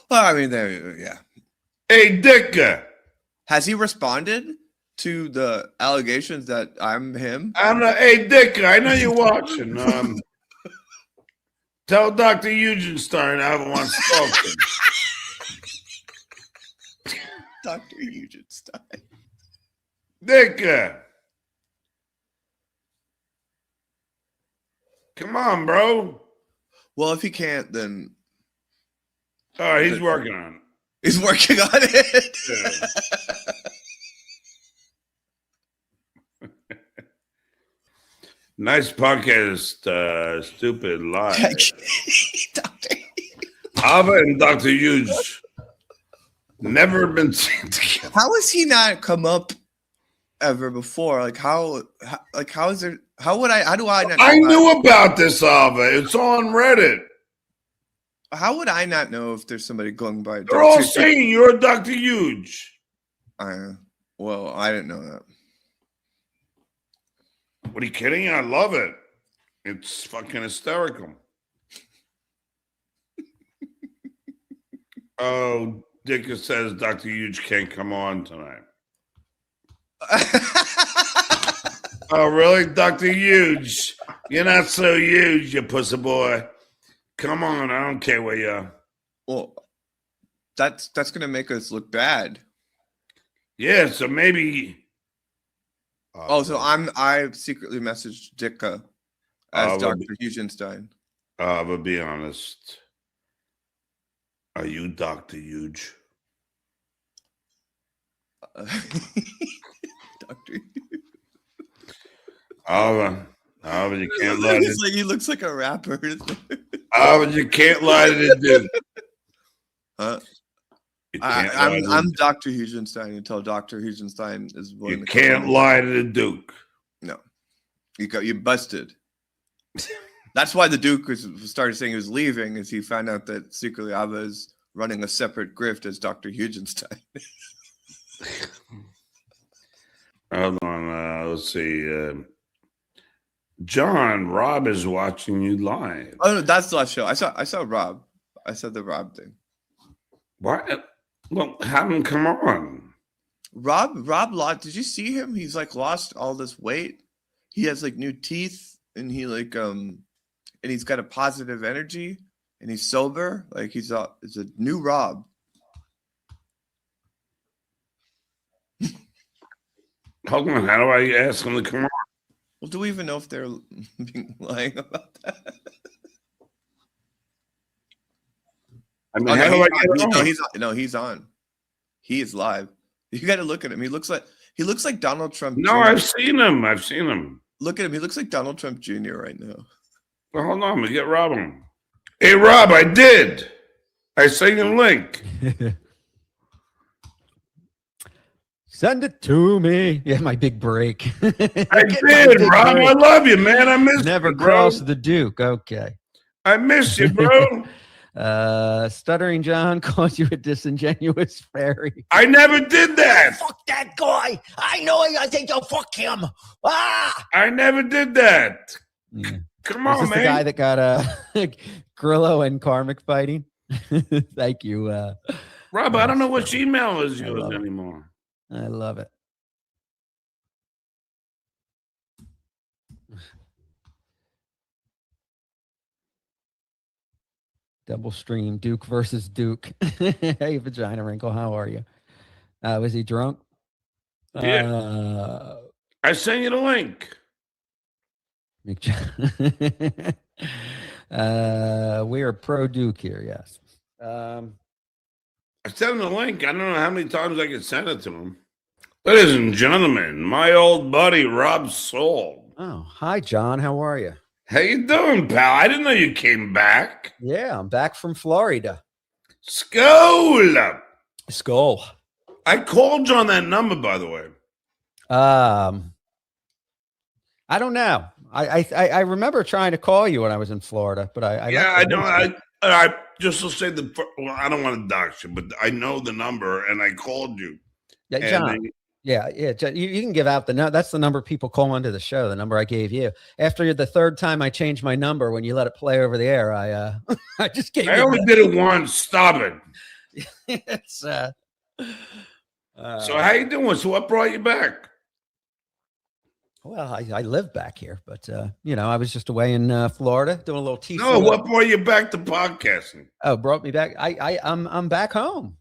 Well, I mean, there, yeah. Hey, Dicker. Has he responded to the allegations that I'm him? I'm not. Hey, Dicker, I know you're watching. Tell Dr. Eugenstein I haven't want spoken. Dr. Eugenstein. Dick. Come on, bro. Well, if he can't, then Oh, he's working on it. he's working on it. Yeah. Nice podcast, stupid lie. Dr. Ava and Dr. Huge never been seen together. How has he not come up ever before? Like how is there? How do I not? I knew about this, Ava. It's on Reddit. How would I not know if there's somebody going by? They're all saying you're Dr. Huge. Well, I didn't know that. What are you kidding? I love it. It's fucking hysterical. Oh, Dick says Dr. Huge can't come on tonight. Oh, really? Dr. Huge? You're not so huge, you pussy boy. Come on, I don't care where you are. Well, that's gonna make us look bad. Yeah, so maybe. So I secretly messaged Dicka as Dr. Eugenstein. But be honest. Are you Dr. Huge? Dr. But you can't lie to he looks like a rapper. but you can't lie to the dude. Huh? You can't I'm Dr. Eugenstein until Dr. Eugenstein is willing You to can't lie to the Duke. No. You busted. That's why the Duke started saying he was leaving, is he found out that secretly Ava is running a separate grift as Dr. Eugenstein. Hold on, let's see. John, Rob is watching you live. Oh no, that's the last show. I saw Rob. I said the Rob thing. What? Well, have him come on. Rob lost. Did you see him? He's like lost all this weight. He has like new teeth, and he like and he's got a positive energy, and he's sober. Like it's a new Rob. Hold on, how do I ask him to come on? Well, do we even know if they're lying about that? I mean, how do I get on? He's on. He is live. You got to look at him. He looks like Donald Trump. No, Jr. I've seen him. Look at him. He looks like Donald Trump Jr. right now. Well, hold on, we get Rob on. Hey, Rob, I did. I sent you a link. Send it to me. Yeah, my big break. I did, Rob. I love you, man. I miss Never you, bro. cross the Duke. Okay. I miss you, bro. Stuttering John calls you a disingenuous fairy. I never did that. Fuck that guy. I know it. I think you'll fuck him. Ah! I never did that. Yeah. Come Is on, this man. the guy that got Grillo and Karmic fighting? Thank you. Rob, I don't know which email is I yours love it. anymore. I love it. Double stream Duke versus Duke. Hey, Vagina Wrinkle, how are you? Was he drunk? Yeah. I sent you the link. We are pro Duke here, yes. I sent him the link. I don't know how many times I can send it to him. Ladies and gentlemen, my old buddy Rob Saul. Oh, hi, John. How are you? How you doing, pal? I didn't know you came back. Yeah, I'm back from Florida. Skull. I called you on that number, by the way. I don't know. I remember trying to call you when I was in Florida, but I don't. I just to say I don't want to dox you, but I know the number, and I called you. Yeah, John. Yeah. You can give out the number. That's the number people call into the show. The number I gave you after the third time I changed my number when you let it play over the air. I just gave. I only did it once. Stop it. It's so how you doing? So what brought you back? Well, I live back here, but I was just away in Florida doing a little No, what brought you back to podcasting? Oh, brought me back. I'm back home.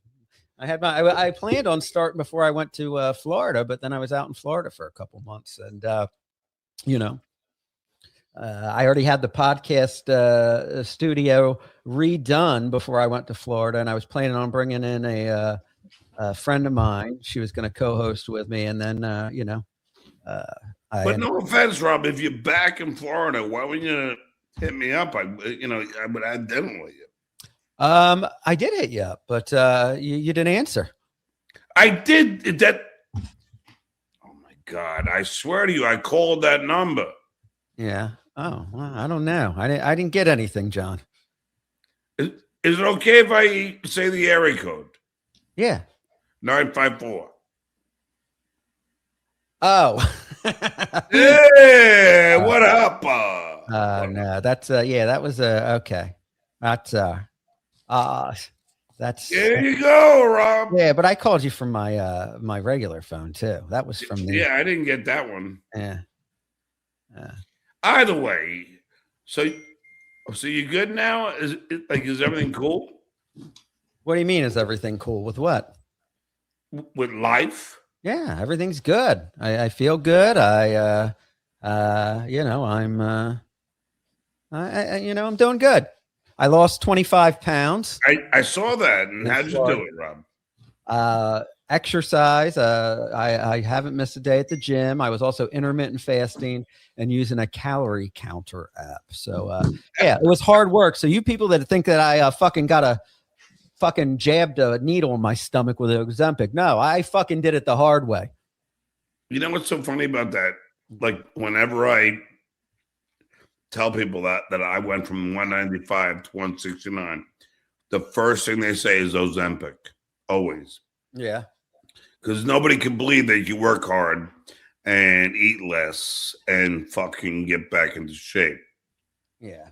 I planned on starting before I went to Florida, but then I was out in Florida for a couple months, and you know, I already had the podcast studio redone before I went to Florida, and I was planning on bringing in a friend of mine. She was going to co-host with me, and then you know, But no offense, Rob, if you're back in Florida, why wouldn't you hit me up? I would have dinner with you. I did hit you up, but you didn't answer. I did that. Oh my God! I swear to you, I called that number. Yeah. Oh, well, I don't know. I didn't get anything, John. Is it okay if I say the area code? Yeah. 954. Oh. Yeah. What up? No, that's yeah, that was okay. That's There you go, Rob. yeah, but I called you from my my regular phone too. That was from the Yeah, I didn't get that one. yeah. Either way, so you good now? Is everything cool What do you mean? Is everything cool with what? with life? Yeah, everything's good. I feel good. You know, I'm I'm doing good. I lost 25 pounds. I saw that. And how'd you do it, Rob? Exercise. I haven't missed a day at the gym. I was also intermittent fasting and using a calorie counter app. So yeah, it was hard work. So you people that think that I fucking got a fucking jabbed a needle in my stomach with Ozempic, no, I fucking did it the hard way. You know what's so funny about that? Like whenever I tell people that I went from 195 to 169, the first thing they say is Ozempic. Always. Yeah. Because nobody can believe that you work hard and eat less and fucking get back into shape. Yeah.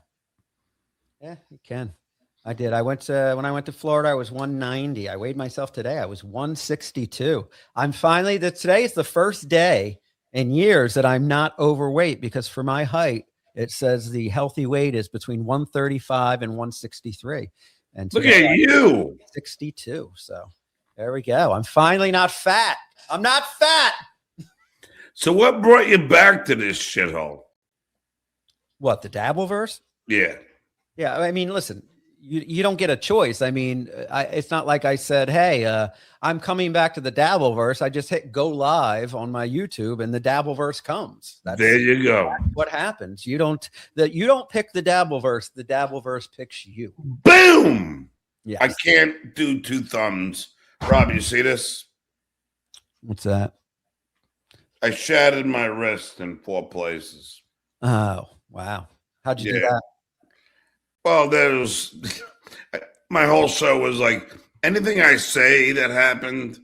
Yeah, you can. I did. I went to when I went to Florida, I was 190. I weighed myself today. I was 162. I'm finally today is the first day in years that I'm not overweight because for my height, it says the healthy weight is between 135 and 163. And Look at you. 62. So there we go. I'm finally not fat. I'm not fat. So what brought you back to this shithole? What, the Dabbleverse? Yeah. Yeah. I mean, listen, you don't get a choice. I mean, it's not like I said, hey, I'm coming back to the Dabbleverse. I just hit go live on my YouTube and the Dabbleverse comes. There you go. That's what happens. You don't pick the Dabbleverse. The Dabbleverse picks you. Boom. Yeah. I can't do two thumbs. Rob, you see this? What's that? I shattered my wrist in 4 places. Oh, wow. How'd you do that? Well, there's my whole show was like anything I say that happened,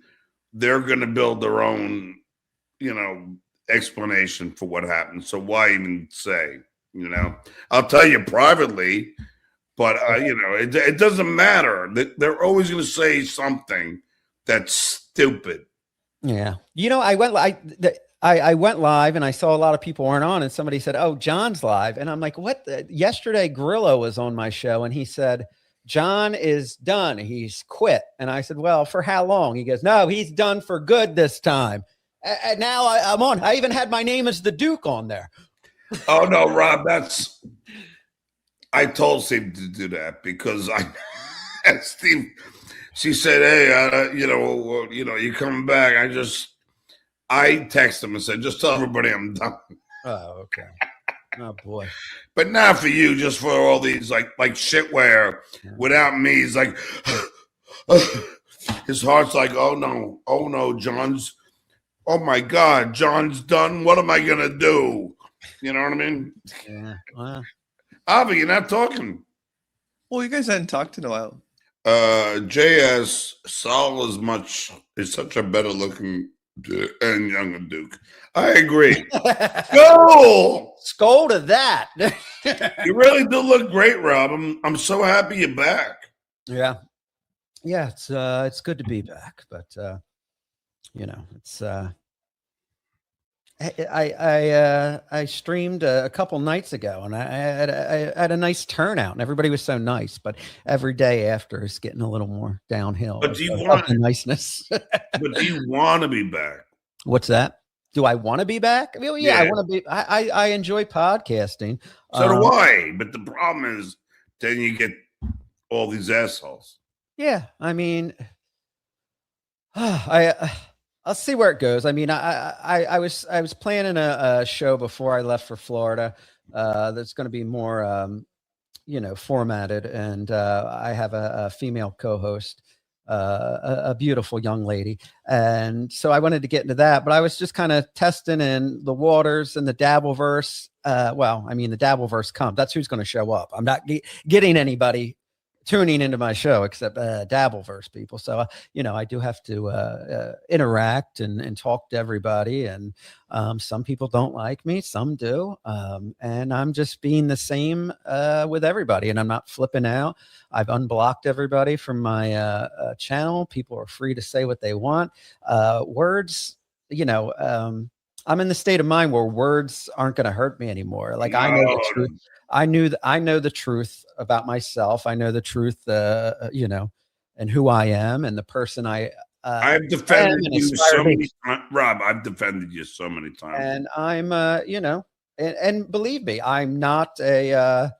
they're going to build their own, explanation for what happened. So why even say, I'll tell you privately, but it doesn't matter. They're always going to say something that's stupid. Yeah. I went live and I saw a lot of people weren't on and somebody said, oh, John's live. And I'm like, what? Yesterday, Grillo was on my show and he said, John is done. He's quit. And I said, well, for how long? He goes, no, he's done for good this time. And now I'm on. I even had my name as the Duke on there. Oh, no, Rob, I told Steve to do that because Steve, she said, hey, you coming back. I texted him and said, just tell everybody I'm done. Oh, okay. Oh, boy. But not for you, just for all these like shitware. Without me, he's like, his heart's like, oh no, John's, oh my God, John's done. What am I going to do? You know what I mean? Yeah. Wow. Avi, you're not talking. Well, you guys hadn't talked in a while. JS Saul is such a better looking and younger Duke. I agree. Go! Skull to that. You really do look great, Rob. I'm so happy you're back. Yeah. Yeah, it's good to be back, but it's I streamed a couple nights ago, and I had a nice turnout, and everybody was so nice. But every day after is getting a little more downhill. But do you of want? the niceness? But do you want to be back? What's that? Do I want to be back? I mean, yeah, I Yeah. want to be. I enjoy podcasting. So do I. But the problem is, then you get all these assholes. Yeah, I mean, I'll see where it goes. I mean, I was planning a show before I left for Florida. That's going to be more, formatted, and I have a female co-host, a beautiful young lady, and so I wanted to get into that. But I was just kind of testing in the waters and the Dabbleverse. Well, I mean, the Dabbleverse comes. That's who's going to show up. I'm not getting anybody tuning into my show except Dabbleverse people. So, I do have to interact and talk to everybody. And some people don't like me, some do. And I'm just being the same with everybody. And I'm not flipping out. I've unblocked everybody from my channel. People are free to say what they want. Words, I'm in the state of mind where words aren't going to hurt me anymore. Like, I know the truth. I know the truth about myself. I know the truth, and who I am and the person I've defended you so many times, Rob. I've defended you so many times, and I'm, and believe me, I'm not a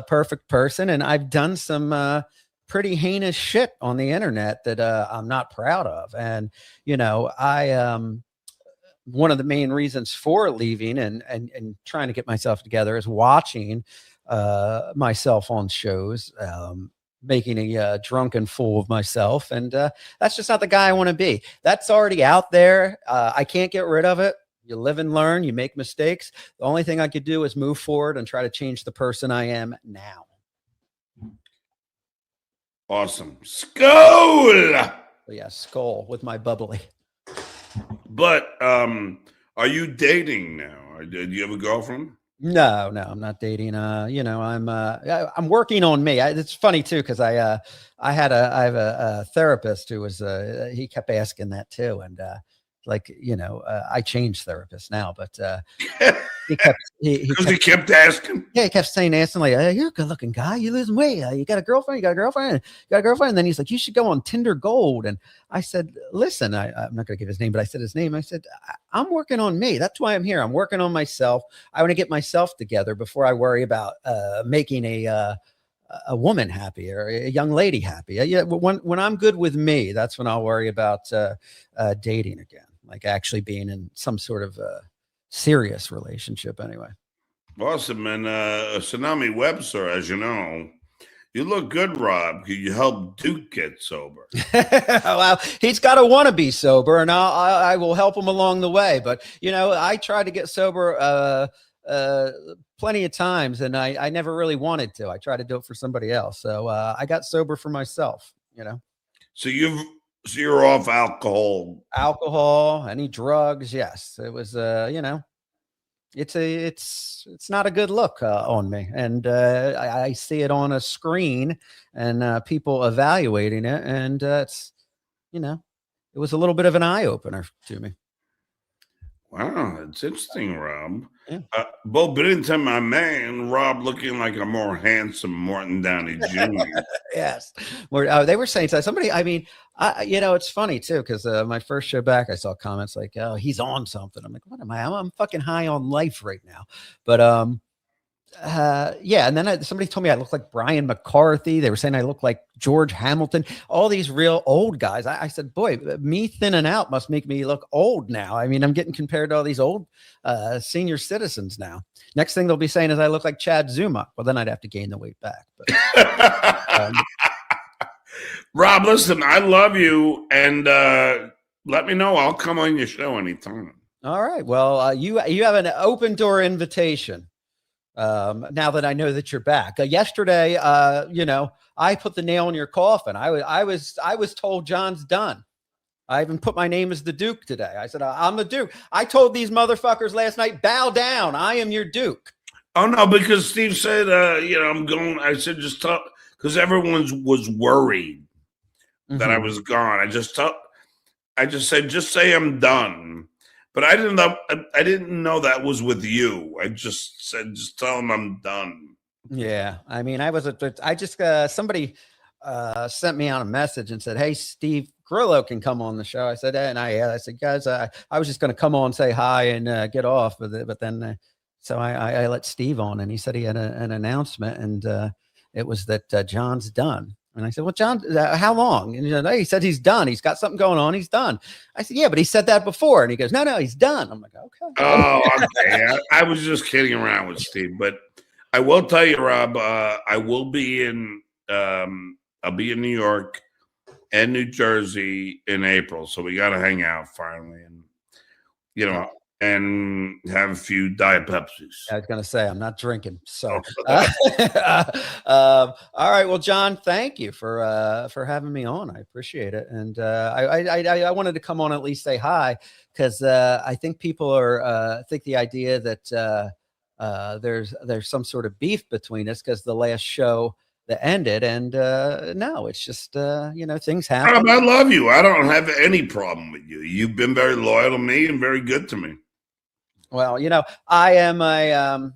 perfect person, and I've done some pretty heinous shit on the internet that I'm not proud of, and one of the main reasons for leaving and trying to get myself together is watching myself on shows, making a drunken fool of myself. And that's just not the guy I want to be. That's already out there. I can't get rid of it. You live and learn, you make mistakes. The only thing I could do is move forward and try to change the person I am now. Awesome. Skull. But yeah, skull with my bubbly. But are you dating now? Do you have a girlfriend? No, I'm not dating. I'm working on me. It's funny too, because I have a therapist who was he kept asking that too, and I changed therapists now, but he kept asking. Yeah, he kept saying like, "You're a good-looking guy. You losing weight. You got a girlfriend. You got a girlfriend. And then he's like, "You should go on Tinder Gold." And I said, "Listen, I'm not going to give his name, but I said his name. I said, I'm working on me. That's why I'm here. I'm working on myself. I want to get myself together before I worry about making a woman happy or a young lady happy. Yeah, when I'm good with me, that's when I'll worry about dating again, like actually being in some sort of serious relationship anyway." Awesome. And Tsunami Webster, as you know, you look good, Rob. You help Duke get sober. Well, he's got to want to be sober, and I will help him along the way. But, I tried to get sober plenty of times, and I never really wanted to. I tried to do it for somebody else. So I got sober for myself, So you're off alcohol, any drugs. Yes. It was, it's not a good look on me, and I see it on a screen and people evaluating it, and it's it was a little bit of an eye opener to me. Wow, it's interesting, Rob. Yeah. Bo Bennington, my man, Rob looking like a more handsome Martin Downey Jr. Yes. They were saying to somebody, I mean, it's funny too, because my first show back, I saw comments like, "Oh, he's on something." I'm like, "What am I? I'm fucking high on life right now." But yeah, and then somebody told me I look like Brian McCarthy. They were saying I look like George Hamilton. All these real old guys. I said, boy, me thinning out must make me look old now. I mean, I'm getting compared to all these old senior citizens now. Next thing they'll be saying is I look like Chad Zuma. Well, then I'd have to gain the weight back. But, Rob, listen, I love you, and let me know. I'll come on your show anytime. All right. Well, you have an open door invitation. Now that I know that you're back. Yesterday, I put the nail in your coffin. I was told John's done. I even put my name as the Duke today. I said, I'm the Duke. I told these motherfuckers last night, bow down. I am your Duke. Oh, no, because Steve said, I'm going. I said, just talk, because everyone was worried that I was gone. I just said, just say I'm done. But I didn't know. I didn't know that was with you. I just said, just tell him I'm done. Yeah, I mean, I just somebody sent me on a message and said, "Hey, Steve Grillo can come on the show." I said, and I said, guys, I was just going to come on, say hi, and get off with it, but then so I let Steve on, and he said he had an announcement, and it was that John's done. And I said, well, John, how long? And he said he's done. He's got something going on. He's done. I said, yeah, but he said that before. And he goes, no, he's done. I'm like, okay. Oh, okay. I was just kidding around with Steve, but I will tell you, Rob, I will be in. I'll be in New York and New Jersey in April, so we got to hang out finally, and and have a few Diet Pepsis. I was going to say, I'm not drinking. So, all right. Well, John, thank you for having me on. I appreciate it. And I wanted to come on, at least say hi, because I think people think the idea that there's some sort of beef between us because the last show that ended, and no, it's just things happen. Rob, I love you. I don't have any problem with you. You've been very loyal to me and very good to me. Well, I am a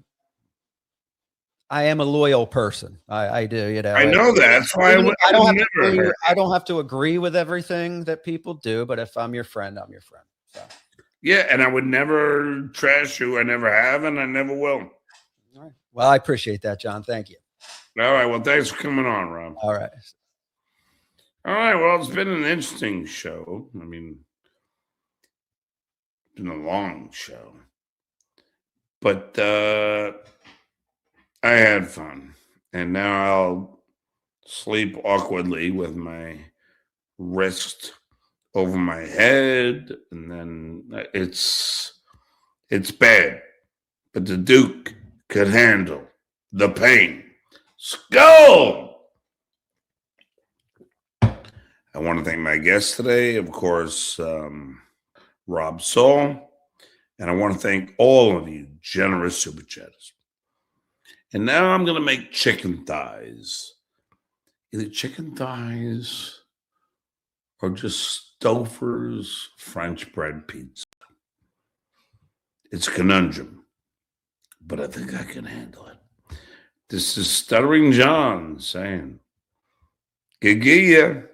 loyal person. I do, I know that. That's why I don't have to agree with everything that people do, but if I'm your friend, I'm your friend. So. Yeah, and I would never trash you. I never have, and I never will. All right. Well, I appreciate that, John. Thank you. All right. Well, thanks for coming on, Rob. All right. All right. Well, it's been an interesting show. I mean, it's been a long show. But I had fun. And now I'll sleep awkwardly with my wrist over my head. And then it's bad. But the Duke could handle the pain. Skull! I want to thank my guest today, of course, Rob Saul. And I want to thank all of you generous super chatters. And now I'm going to make chicken thighs. Either chicken thighs or just Stouffer's French bread pizza. It's a conundrum, but I think I can handle it. This is Stuttering John saying, Gigia.